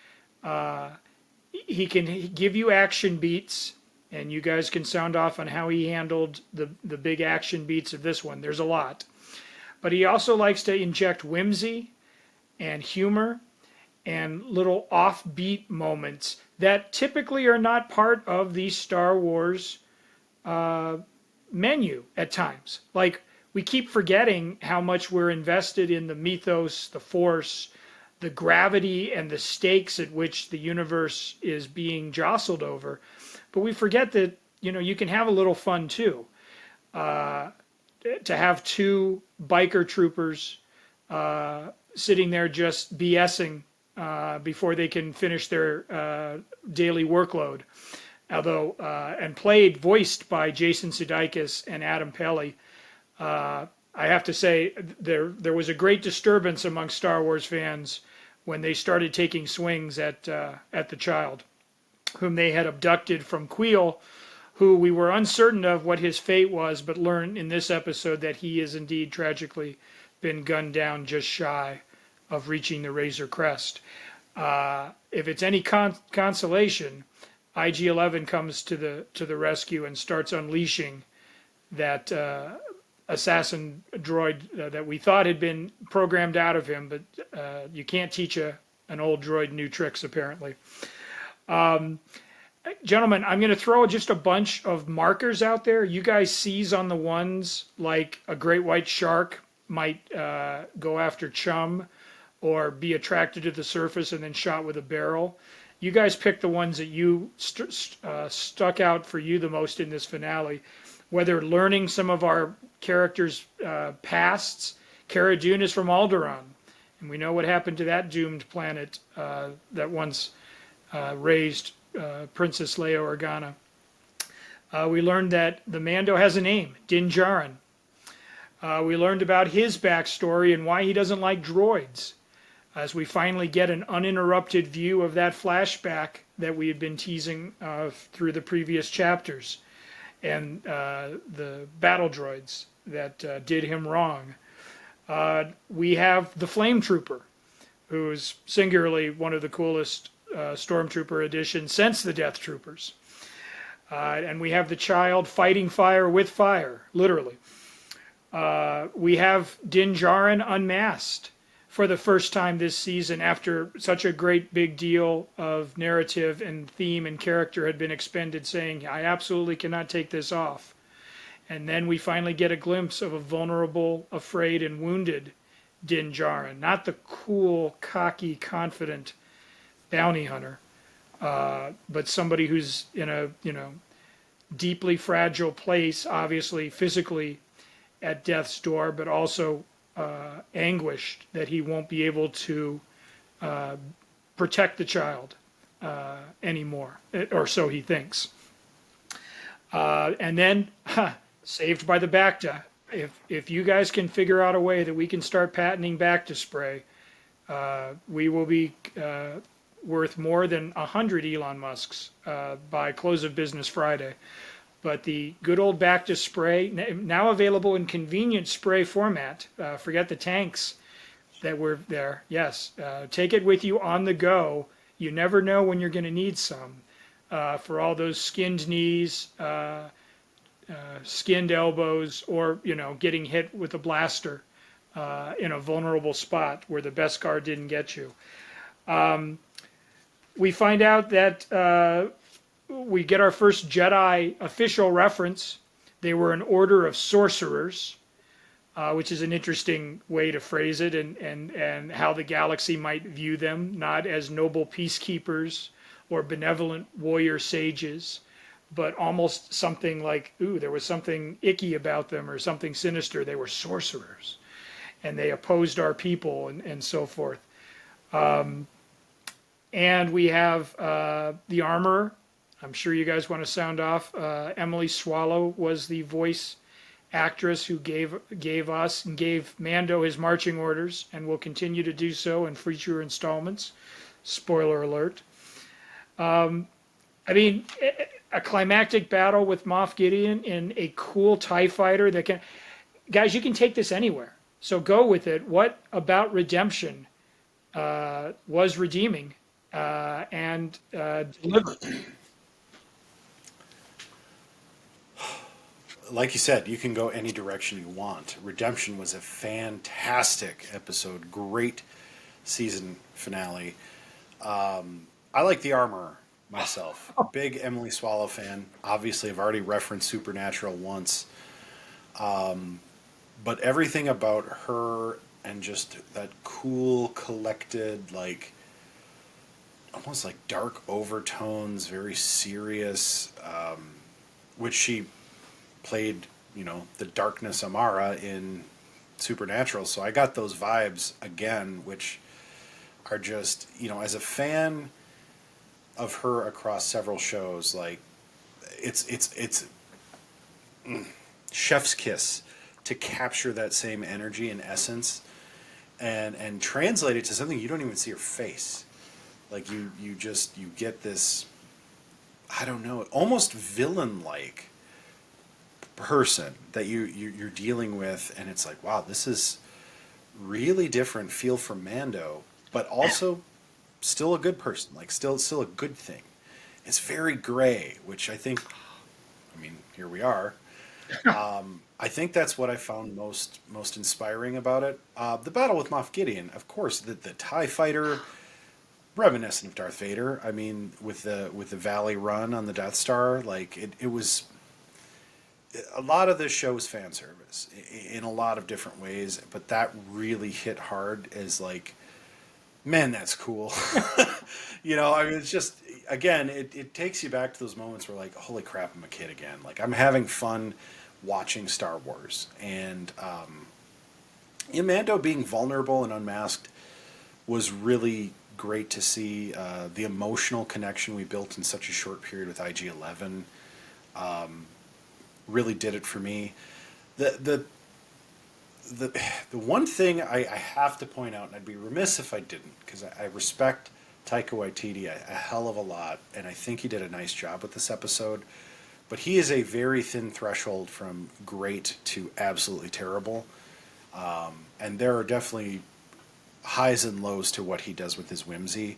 he can give you action beats, and you guys can sound off on how he handled the big action beats of this one. There's a lot. But he also likes to inject whimsy and humor and little offbeat moments that typically are not part of the Star Wars menu at times. Like, we keep forgetting how much we're invested in the mythos, the Force, the gravity, and the stakes at which the universe is being jostled over. But we forget that, you can have a little fun too. To have 2 biker troopers sitting there just BSing before they can finish their daily workload. Although, and voiced by Jason Sudeikis and Adam Pally. I have to say, there was a great disturbance among Star Wars fans when they started taking swings at the child, whom they had abducted from Queel, who we were uncertain of what his fate was, but learned in this episode that he is indeed tragically been gunned down just shy of reaching the Razor Crest. If it's any consolation, IG-11 comes to the rescue and starts unleashing that assassin droid that we thought had been programmed out of him, but you can't teach an old droid new tricks, apparently. Gentlemen, I'm going to throw just a bunch of markers out there. You guys seize on the ones like a great white shark might go after chum or be attracted to the surface and then shot with a barrel. You guys pick the ones that you stuck out for you the most in this finale, whether learning some of our characters' pasts. Cara Dune is from Alderaan, and we know what happened to that doomed planet that once raised Princess Leia Organa. We learned that the Mando has a name, Din Djarin. We learned about his backstory and why he doesn't like droids, as we finally get an uninterrupted view of that flashback that we had been teasing through the previous chapters, and the battle droids that did him wrong. We have the Flame Trooper, who's singularly one of the coolest Stormtrooper additions since the Death Troopers. And we have the child fighting fire with fire, literally. We have Din Djarin unmasked for the first time this season after such a great big deal of narrative and theme and character had been expended, saying, I absolutely cannot take this off. And then we finally get a glimpse of a vulnerable, afraid, and wounded Din Djarin, not the cool, cocky, confident bounty hunter, but somebody who's in a, deeply fragile place, obviously physically at death's door, but also anguished that he won't be able to protect the child anymore, or so he thinks. And then, saved by the Bacta. If you guys can figure out a way that we can start patenting Bacta spray, we will be worth more than 100 Elon Musks by close of business Friday. But the good old Bacta spray, now available in convenient spray format. Forget the tanks that were there. Yes, take it with you on the go. You never know when you're going to need some for all those skinned knees, skinned elbows, or getting hit with a blaster in a vulnerable spot where the Beskar didn't get you. We find out that we get our first Jedi official reference. They were an order of sorcerers, which is an interesting way to phrase it, and how the galaxy might view them, not as noble peacekeepers or benevolent warrior sages, but almost something like, ooh, there was something icky about them or something sinister. They were sorcerers, and they opposed our people, and so forth. And we have the armorer. I'm sure you guys want to sound off. Emily Swallow was the voice actress who gave us and gave Mando his marching orders, and will continue to do so in future installments. Spoiler alert. I mean, a climactic battle with Moff Gideon in a cool TIE fighter that can... Guys, you can take this anywhere. So go with it. What about redemption was redeeming and delivered? Like you said, you can go any direction you want. Redemption was a fantastic episode. Great season finale. I like the armor myself. Big Emily Swallow fan. Obviously, I've already referenced Supernatural once. But everything about her and just that cool, collected, like, almost like dark overtones, very serious, which she played, the darkness Amara in Supernatural. So I got those vibes again, which are just, as a fan of her across several shows, like it's chef's kiss to capture that same energy and essence and translate it to something you don't even see her face. Like you get this, I don't know, almost villain-like person that you're dealing with, and it's like, wow, this is really different feel from Mando, but also still a good person, like still a good thing. It's very gray, which I think, here we are. I think that's what I found most inspiring about it. The battle with Moff Gideon, of course, the TIE fighter, reminiscent of Darth Vader. I mean, with the Valley Run on the Death Star, like it was. A lot of this show is fan service in a lot of different ways, but that really hit hard as like, man, that's cool. It's just, again, it takes you back to those moments where like, holy crap, I'm a kid again. Like I'm having fun watching Star Wars, and Mando being vulnerable and unmasked was really great to see. The emotional connection we built in such a short period with IG-11 really did it for me. The one thing I have to point out, and I'd be remiss if I didn't, because I respect Taika Waititi a hell of a lot, and I think he did a nice job with this episode, but he is a very thin threshold from great to absolutely terrible. And there are definitely highs and lows to what he does with his whimsy,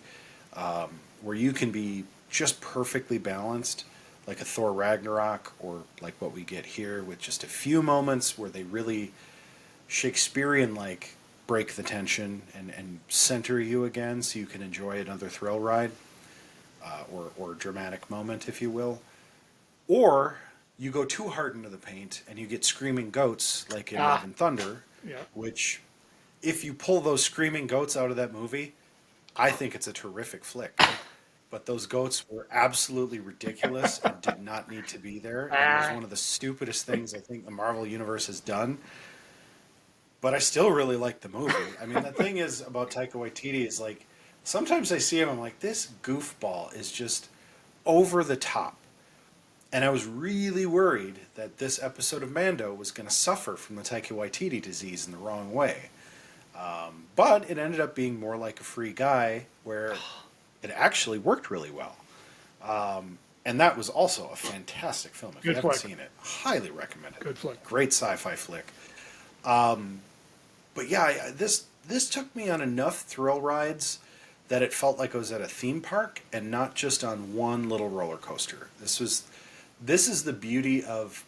where you can be just perfectly balanced, like a Thor Ragnarok, or like what we get here with just a few moments where they really Shakespearean like break the tension and center you again so you can enjoy another thrill ride, or dramatic moment, if you will. Or you go too hard into the paint and you get screaming goats like in Love and Thunder, Yeah. which, if you pull those screaming goats out of that movie, I think it's a terrific flick. But those goats were absolutely ridiculous and did not need to be there. And it was one of the stupidest things I think the Marvel Universe has done. But I still really like the movie. I mean, the thing is about Taika Waititi is like, sometimes I see him, I'm like, this goofball is just over the top. And I was really worried that this episode of Mando was going to suffer from the Taika Waititi disease in the wrong way. But it ended up being more like a Free Guy, where it actually worked really well. And that was also a fantastic film. If you Good haven't flick. seen it, highly recommend it. Good flick. Great sci-fi flick. But yeah, this took me on enough thrill rides that it felt like I was at a theme park and not just on one little roller coaster. This is the beauty of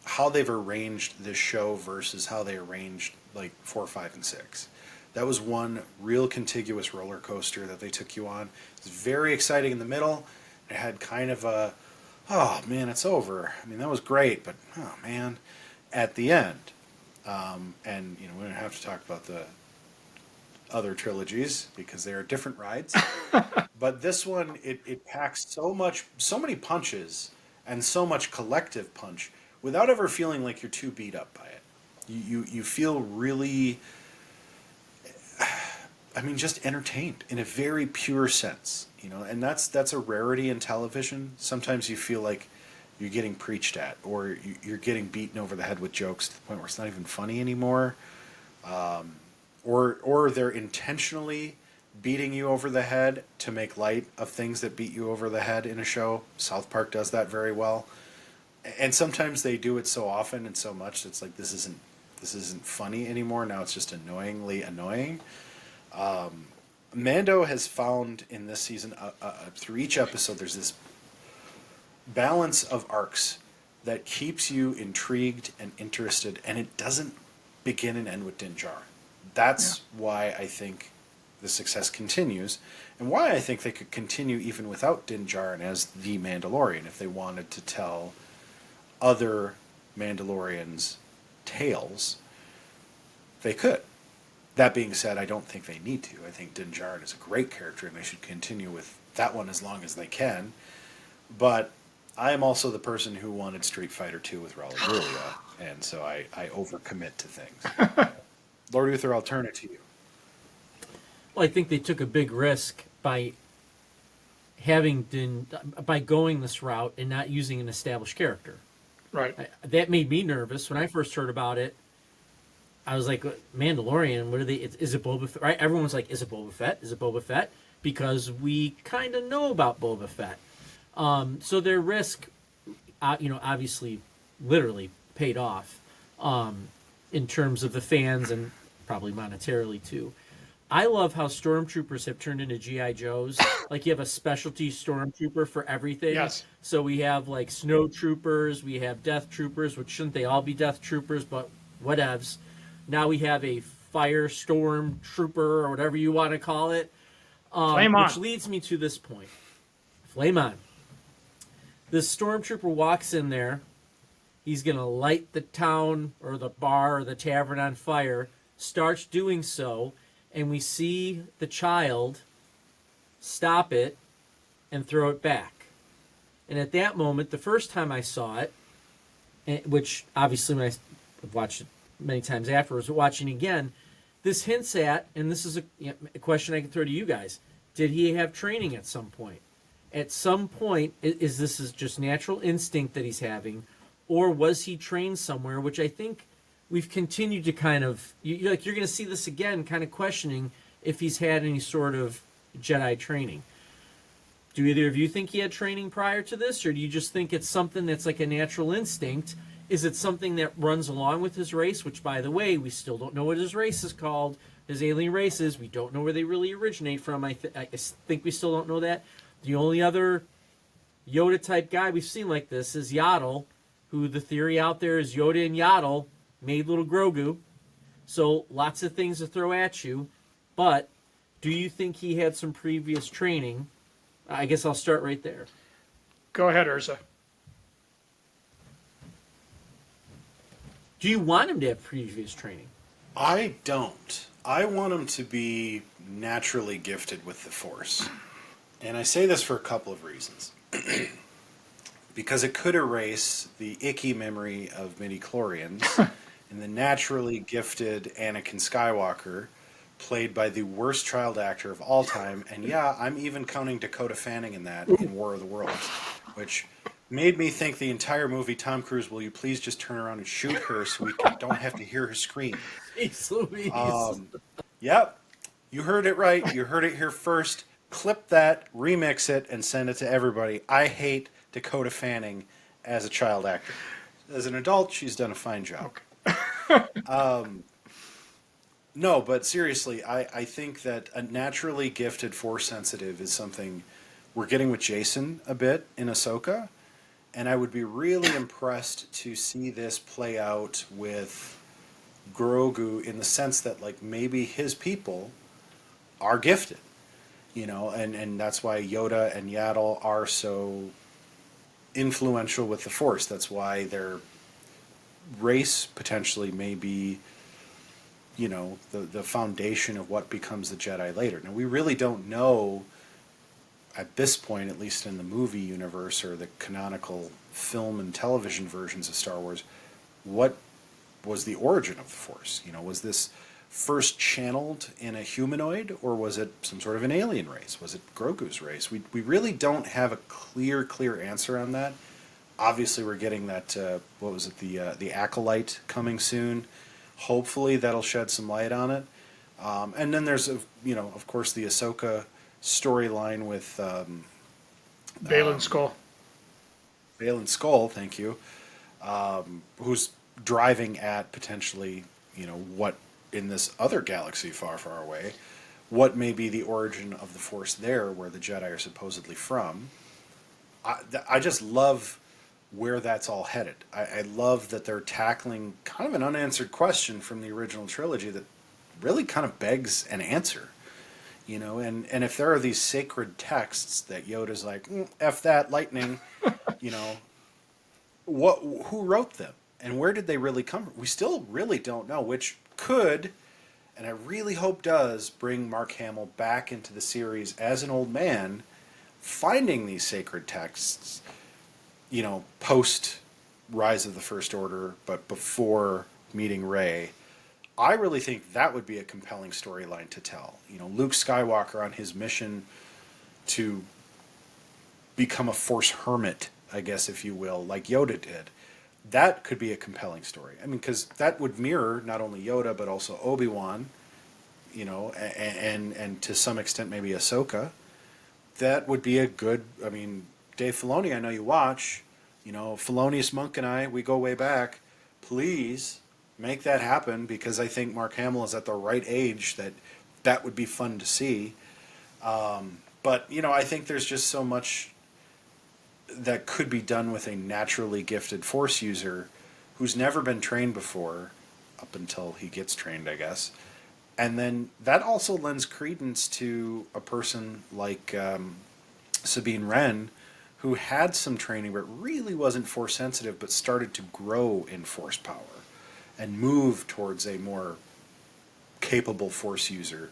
how they've arranged this show versus how they arranged like 4, 5, and 6. That was one real contiguous roller coaster that they took you on. It was very exciting in the middle. It had kind of a, oh man, it's over. I mean, that was great, but oh man, at the end. And you know, we don't have to talk about the other trilogies because they are different rides. But this one, it packs so many punches and so much collective punch without ever feeling like you're too beat up by it. You feel really, I mean, just entertained in a very pure sense, you know, and that's a rarity in television. Sometimes you feel like you're getting preached at, or you're getting beaten over the head with jokes to the point where it's not even funny anymore, or they're intentionally beating you over the head to make light of things that beat you over the head in a show. South Park does that very well, and sometimes they do it so often and so much that it's like this isn't funny anymore. Now it's just annoyingly annoying. Mando has found in this season, through each episode, there's this balance of arcs that keeps you intrigued and interested, and it doesn't begin and end with Din Djarin. That's why I think the success continues, and why I think they could continue even without Din Djarin as the Mandalorian if they wanted to tell other Mandalorians' tales. They could. That being said, I don't think they need to. I think Din Djarin is a great character, and they should continue with that one as long as they can. But I am also the person who wanted Street Fighter 2 with Raul Julia, and so I overcommit to things. Lord Uther, I'll turn it to you. Well, I think they took a big risk by going this route and not using an established character. Right. That made me nervous when I first heard about it. I was like, Mandalorian, what are they? Is it Boba Fett? Right? Everyone was like, is it Boba Fett? Is it Boba Fett? Because we kind of know about Boba Fett. So their risk, obviously, literally paid off in terms of the fans and probably monetarily too. I love how stormtroopers have turned into G.I. Joes. Like you have a specialty stormtrooper for everything. Yes. So we have like snow troopers, we have death troopers, which shouldn't they all be death troopers, but whatevs. Now we have a firestorm trooper or whatever you want to call it. Flame on. Which leads me to this point. Flame on. This stormtrooper walks in there. He's going to light the town or the bar or the tavern on fire. Starts doing so. And we see the child stop it and throw it back. And at that moment, the first time I saw it, which obviously when I've watched it many times afterwards, but watching again, this hints at, and this is a question I can throw to you guys, did he have training at some point? At some point, is this just natural instinct that he's having, or was he trained somewhere, which I think we've continued to kind of, you're going to see this again, kind of questioning if he's had any sort of Jedi training. Do either of you think he had training prior to this, or do you just think it's something that's like a natural instinct, Is it something that runs along with his race? Which, by the way, we still don't know what his race is called. His alien races, we don't know where they really originate from. I think we still don't know that. The only other Yoda-type guy we've seen like this is Yaddle, who the theory out there is Yoda and Yaddle made little Grogu. So lots of things to throw at you. But do you think he had some previous training? I guess I'll start right there. Go ahead, Urza. Do you want him to have previous training? I don't. I want him to be naturally gifted with the Force. And I say this for a couple of reasons. Because it could erase the icky memory of midi-chlorians and the naturally gifted Anakin Skywalker, played by the worst child actor of all time. And yeah, I'm even counting Dakota Fanning in that in War of the Worlds, which made me think the entire movie, Tom Cruise, will you please just turn around and shoot her so we don't have to hear her scream. Jeez Louise. Yep, you heard it right. You heard it here first. Clip that, remix it, and send it to everybody. I hate Dakota Fanning as a child actor. As an adult, she's done a fine job. Okay. No, but seriously, I think that a naturally gifted Force sensitive is something we're getting with Jason a bit in Ahsoka. And I would be really impressed to see this play out with Grogu in the sense that, like, maybe his people are gifted, you know, and that's why Yoda and Yaddle are so influential with the Force. That's why their race potentially may be, you know, the foundation of what becomes the Jedi later. Now, we really don't know at this point, at least in the movie universe or the canonical film and television versions of Star Wars, what was the origin of the Force? You know, was this first channeled in a humanoid, or was it some sort of an alien race? Was it Grogu's race? We really don't have a clear answer on that. Obviously, we're getting that, what was it, the Acolyte coming soon. Hopefully, that'll shed some light on it. And then there's, you know, of course, the Ahsoka storyline with Baylan Skoll. Baylan Skoll, thank you, who's driving at potentially, you know, what in this other galaxy far, far away, what may be the origin of the Force there, where the Jedi are supposedly from. I just love where that's all headed. I love that they're tackling kind of an unanswered question from the original trilogy that really kind of begs an answer. You know, and if there are these sacred texts that Yoda's like, F that, lightning, you know, who wrote them? And where did they really come from? We still really don't know, which could, and I really hope does, bring Mark Hamill back into the series as an old man, finding these sacred texts, you know, post Rise of the First Order, but before meeting Rey. I really think that would be a compelling storyline to tell. You know, Luke Skywalker on his mission to become a Force hermit, I guess, if you will, like Yoda did. That could be a compelling story. I mean, because that would mirror not only Yoda, but also Obi-Wan, you know, and to some extent maybe Ahsoka. That would be a good, I mean, Dave Filoni, I know you watch, you know, Felonious Monk and I, we go way back. Please make that happen, because I think Mark Hamill is at the right age that would be fun to see. But, you know, I think there's just so much that could be done with a naturally gifted Force user who's never been trained before, up until he gets trained, I guess. And then that also lends credence to a person like Sabine Wren, who had some training but really wasn't Force sensitive, but started to grow in Force power and move towards a more capable Force user.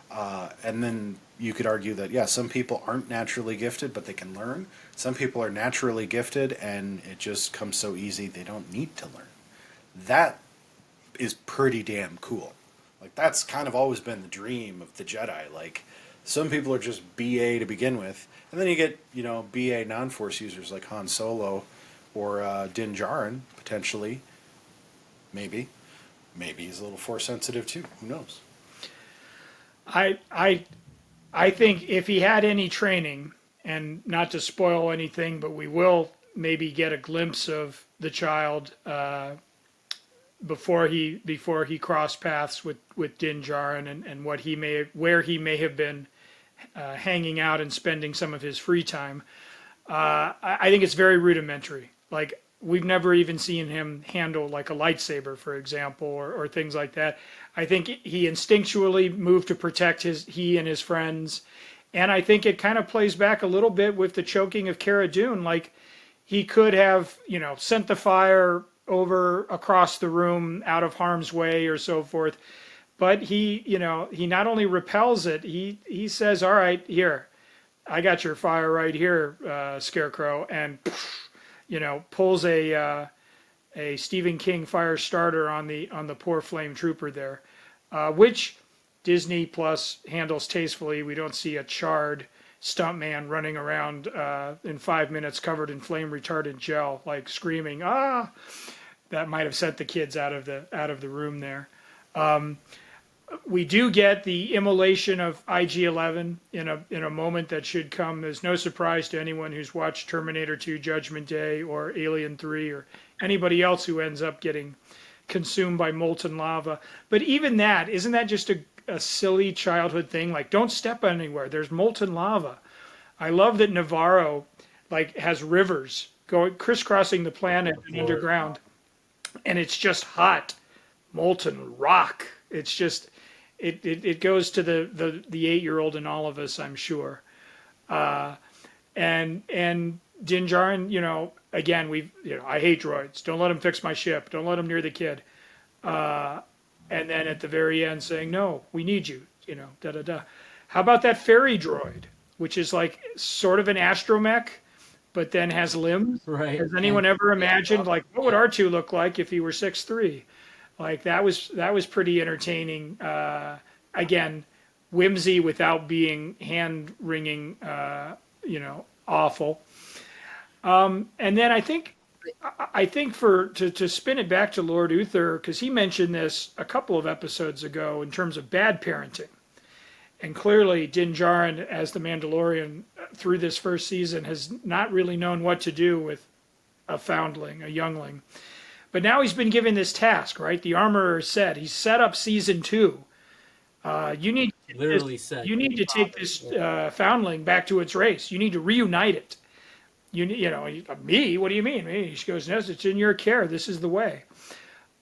And then you could argue that, yeah, some people aren't naturally gifted, but they can learn. Some people are naturally gifted, and it just comes so easy they don't need to learn. That is pretty damn cool. Like, that's kind of always been the dream of the Jedi. Like, some people are just BA to begin with, and then you get, you know, BA non-Force users like Han Solo or Din Djarin, potentially. Maybe he's a little Force sensitive too. Who knows? I think if he had any training, and not to spoil anything, but we will maybe get a glimpse of the child before he crossed paths with Din Djarin, and where he may have been hanging out and spending some of his free time. I think it's very rudimentary. Like, we've never even seen him handle like a lightsaber, for example, or things like that. I think he instinctually moved to protect he and his friends. And I think it kind of plays back a little bit with the choking of Cara Dune. Like, he could have, sent the fire over across the room out of harm's way or so forth. But he not only repels it, he says, all right, here, I got your fire right here, Scarecrow, and pulls a Stephen King fire starter on the poor flame trooper there, which Disney Plus handles tastefully. We don't see a charred stuntman running around in 5 minutes covered in flame retardant gel, like screaming, ah! That might have sent the kids out of the room there. We do get the immolation of IG-11 in a moment that should come as no surprise to anyone who's watched Terminator 2 Judgment Day or Alien 3 or anybody else who ends up getting consumed by molten lava. But even that, isn't that just a silly childhood thing? Like, don't step anywhere, there's molten lava. I love that Navarro has rivers going crisscrossing the planet and underground, and it's just hot molten rock. It's just it goes to the 8-year-old in all of us, I'm sure. And Din Djarin, again, I hate droids. Don't let him fix my ship. Don't let him near the kid. And then at the very end saying, no, we need you, da da da. How about that fairy droid, which is like sort of an astromech, but then has limbs? Right. Has anyone ever imagined, what would R2 look like if he were 6'3"? Like, that was pretty entertaining. Again, whimsy without being hand-wringing, awful. And then I think to spin it back to Lord Uther, because he mentioned this a couple of episodes ago in terms of bad parenting. And clearly Din Djarin, as the Mandalorian, through this first season, has not really known what to do with a foundling, a youngling. But now he's been given this task, right? The Armorer said, he's set up season 2. You need to take this foundling back to its race. You need to reunite it. Me? What do you mean? Me? She goes, no, it's in your care. This is the way.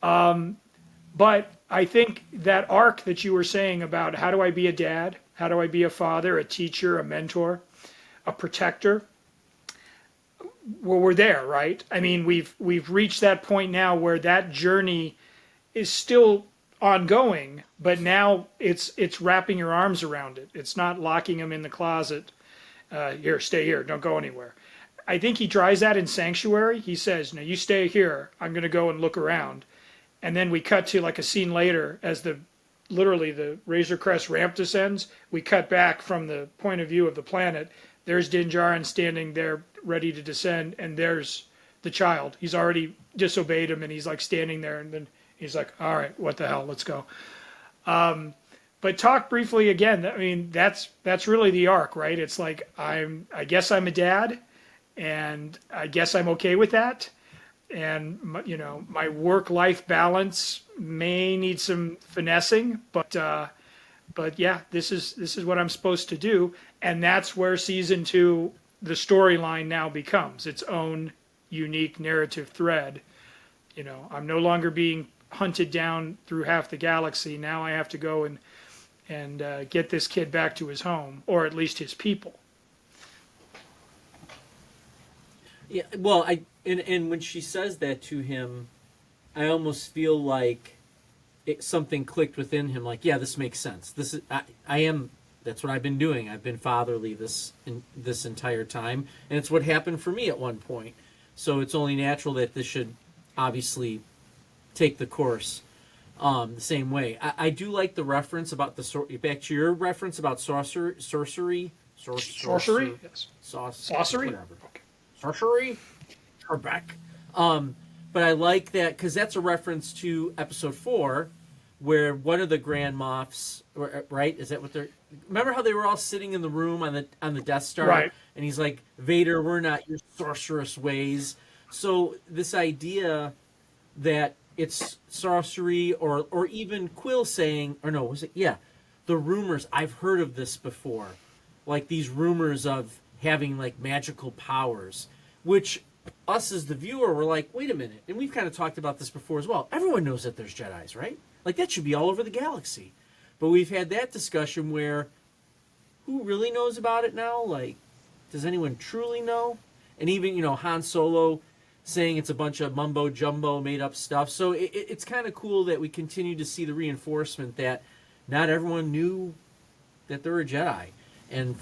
But I think that arc that you were saying about how do I be a dad? How do I be a father, a teacher, a mentor, a protector? Well, we're there, right? I mean, we've reached that point now where that journey is still ongoing, but now it's wrapping your arms around it. It's not locking him in the closet. Here, stay here, don't go anywhere. I think he tries that in Sanctuary. He says, no, you stay here. I'm going to go and look around. And then we cut to like a scene later as literally the Razor Crest ramp descends. We cut back from the point of view of the planet. There's Din Djarin standing there ready to descend, and there's the child. He's already disobeyed him, and he's like standing there, and then he's like, all right, what the hell, let's go. But talk briefly again. I mean, that's really the arc, right? It's like, I guess I'm a dad, and I guess I'm okay with that. And my work-life balance may need some finessing, but yeah, this is what I'm supposed to do, and that's where season 2, the storyline now becomes its own unique narrative thread. I'm no longer being hunted down through half the galaxy. Now I have to go and get this kid back to his home, or at least his people. Yeah, well, and when she says that to him, I almost feel like something clicked within him. Like, yeah, this makes sense. This is that's what I've been doing. I've been fatherly this entire time, and it's what happened for me at one point. So it's only natural that this should obviously take the course the same way. I do like the reference about back to your reference about sorcery. Yes. Sorcery. Whatever. Okay. Sorcery. Trebek. But I like that because that's a reference to episode 4, where one of the Grand Moffs, right? Is that what they're? remember how they were all sitting in the room on the Death Star, Right. and he's like, Vader, we're not your sorcerous ways. So this idea that it's sorcery, or even Quill saying, or no, was it? Yeah, the rumors. I've heard of this before, like these rumors of having like magical powers, which us as the viewer were like, wait a minute, and we've kind of talked about this before as well. Everyone knows that there's Jedis, right? Like that should be all over the galaxy. But we've had that discussion where who really knows about it now? Like, does anyone truly know? And even, Han Solo saying it's a bunch of mumbo jumbo made up stuff. So it's kind of cool that we continue to see the reinforcement that not everyone knew that there were Jedi. And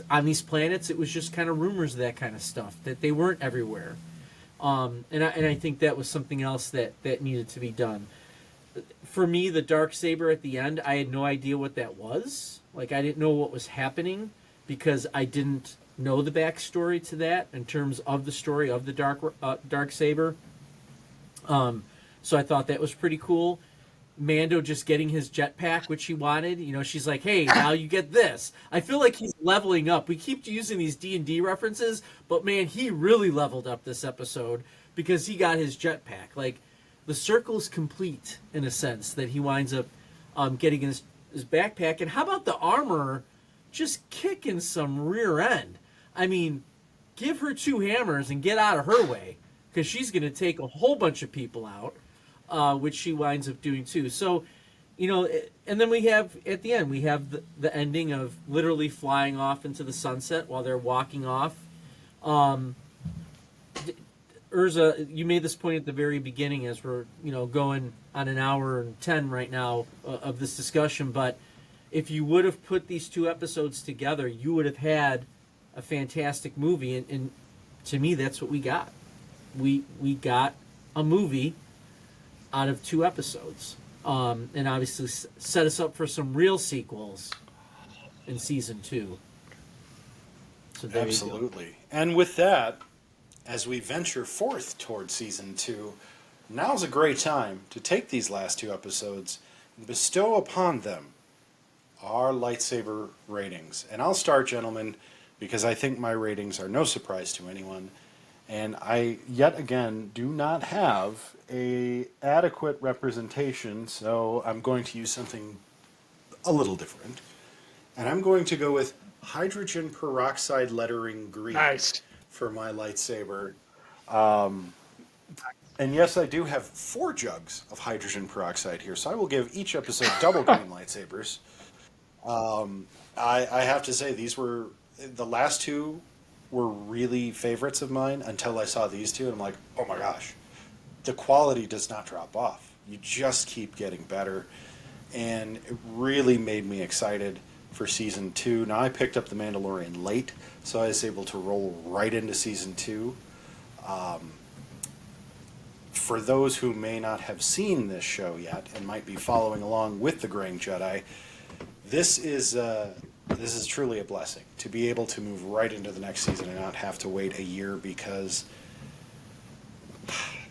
on these planets, it was just kind of rumors of that kind of stuff, that they weren't everywhere. And I think that was something else that needed to be done. For me, the Darksaber at the end, I had no idea what that was. Like, I didn't know what was happening because I didn't know the backstory to that in terms of the story of the Darksaber. So I thought that was pretty cool. Mando just getting his jetpack, which he wanted. She's like, hey, now you get this. I feel like he's leveling up. We keep using these D&D references, but man, he really leveled up this episode because he got his jetpack. Like, the circle's complete in a sense that he winds up getting his backpack. And how about the armor just kicking some rear end? I mean, give her 2 hammers and get out of her way, because she's going to take a whole bunch of people out, which she winds up doing too. So, and then we have, at the end, we have the ending of literally flying off into the sunset while they're walking off. Urza, you made this point at the very beginning as we're, going on an hour and 10 right now of this discussion, but if you would have put these 2 episodes together, you would have had a fantastic movie, and to me, that's what we got. We got a movie out of 2 episodes, and obviously set us up for some real sequels in season 2. So there Absolutely. You go. And with that, as we venture forth towards season 2, now's a great time to take these last 2 episodes and bestow upon them our lightsaber ratings. And I'll start, gentlemen, because I think my ratings are no surprise to anyone. And I, yet again, do not have a adequate representation, so I'm going to use something a little different. And I'm going to go with hydrogen peroxide lettering green. Nice. For my lightsaber. And yes, I do have 4 jugs of hydrogen peroxide here, so I will give each episode double green lightsabers. I have to say, the last 2 were really favorites of mine until I saw these 2, and I'm like, oh my gosh, the quality does not drop off. You just keep getting better, and it really made me excited for season 2. Now, I picked up The Mandalorian late, so I was able to roll right into season 2. For those who may not have seen this show yet and might be following along with the Graying Jedi, this is truly a blessing to be able to move right into the next season and not have to wait a year, because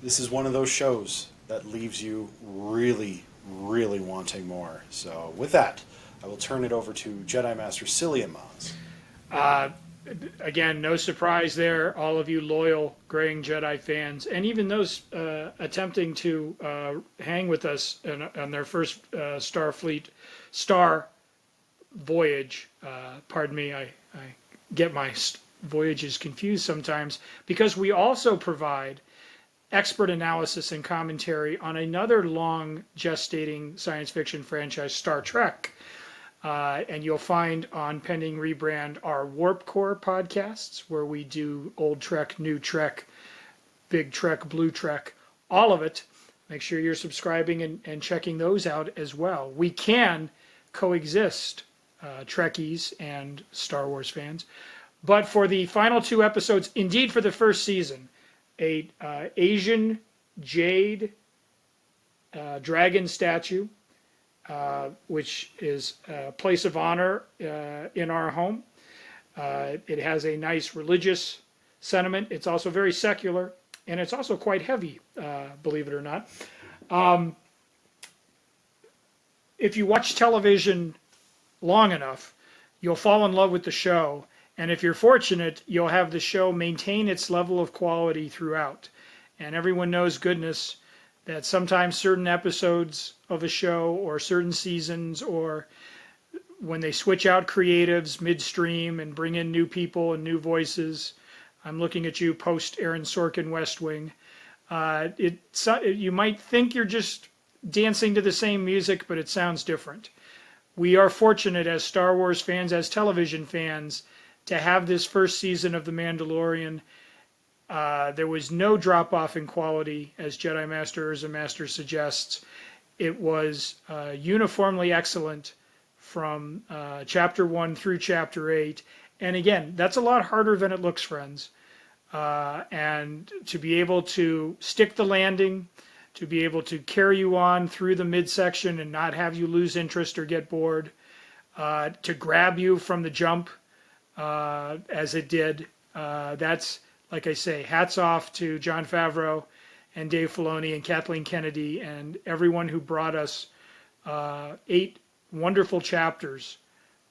this is one of those shows that leaves you really, really wanting more. So with that, I will turn it over to Jedi Master Psyllium Maas. Again, no surprise there, all of you loyal Graying Jedi fans, and even those attempting to hang with us on their first Starfleet star voyage. Pardon me, I get my voyages confused sometimes, because we also provide expert analysis and commentary on another long gestating science fiction franchise, Star Trek. And you'll find on pending rebrand our Warp Core podcasts, where we do old Trek, new Trek, big Trek, blue Trek, all of it. Make sure you're subscribing and checking those out as well. We can coexist, Trekkies and Star Wars fans. But for the final 2 episodes, indeed for the first season, a Asian jade dragon statue, which is a place of honor in our home. It has a nice religious sentiment. It's also very secular, and it's also quite heavy, believe it or not. If you watch television long enough, you'll fall in love with the show. And if you're fortunate, you'll have the show maintain its level of quality throughout. And everyone knows goodness that sometimes certain episodes of a show or certain seasons, or when they switch out creatives midstream and bring in new people and new voices, I'm looking at you post Aaron Sorkin West Wing, you might think you're just dancing to the same music, but it sounds different. We are fortunate as Star Wars fans, as television fans, to have this first season of The Mandalorian. There was no drop off in quality, as Jedi Master UrzaMaster suggests. It was uniformly excellent from chapter 1 through chapter 8. And again, that's a lot harder than it looks, friends. And to be able to stick the landing, to be able to carry you on through the midsection and not have you lose interest or get bored, to grab you from the jump as it did, that's, like I say, hats off to Jon Favreau and Dave Filoni and Kathleen Kennedy and everyone who brought us 8 wonderful chapters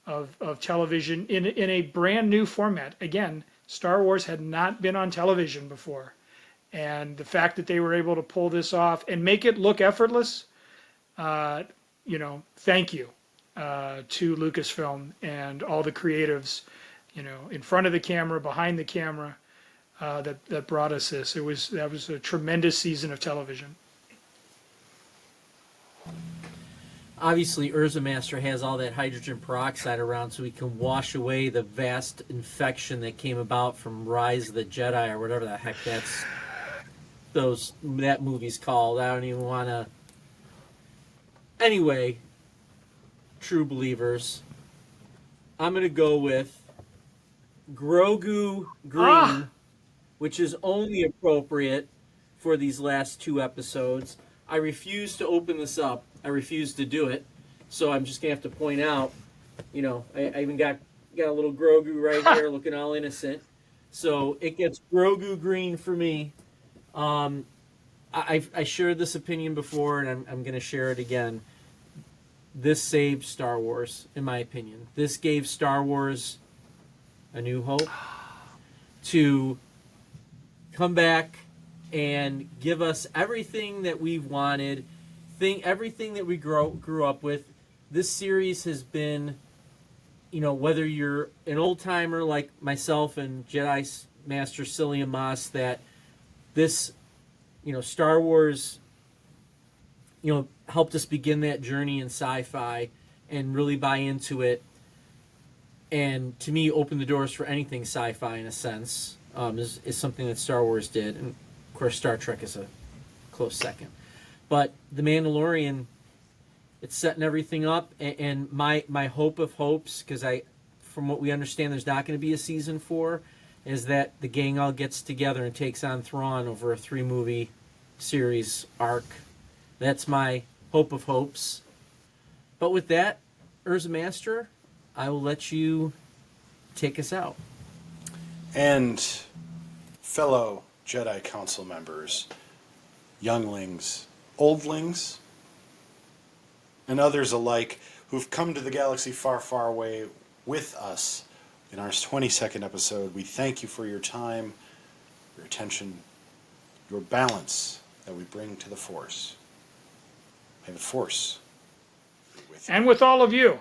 of television in a brand new format. Again, Star Wars had not been on television before. And the fact that they were able to pull this off and make it look effortless, thank you to Lucasfilm and all the creatives, in front of the camera, behind the camera, that brought us this. That was a tremendous season of television. Obviously, UrzaMaster has all that hydrogen peroxide around so he can wash away the vast infection that came about from Rise of the Jedi, or whatever the heck that movie's called. I don't even want to. Anyway, true believers, I'm going to go with Grogu Green, which is only appropriate for these last 2 episodes. I refuse to open this up. I refuse to do it. So I'm just going to have to point out, I even got a little Grogu right here looking all innocent. So it gets Grogu Green for me. I shared this opinion before, and I'm going to share it again. This saved Star Wars, in my opinion. This gave Star Wars a new hope to come back and give us everything that we've wanted, everything that we grew up with. This series has been, whether you're an old-timer like myself and Jedi Master Psyllium Maas, that this, Star Wars, helped us begin that journey in sci-fi and really buy into it. And to me, open the doors for anything sci-fi in a sense, is something that Star Wars did. And of course, Star Trek is a close second. But The Mandalorian, it's setting everything up. And my hope of hopes, because from what we understand, there's not going to be a season 4, is that the gang all gets together and takes on Thrawn over a 3-movie series arc. That's my hope of hopes. But with that, UrzaMaster, I will let you take us out. And fellow Jedi Council members, younglings, oldlings, and others alike who've come to the galaxy far, far away with us in our 22nd episode, we thank you for your time, your attention, your balance that we bring to the Force. May the Force be with you. And with all of you.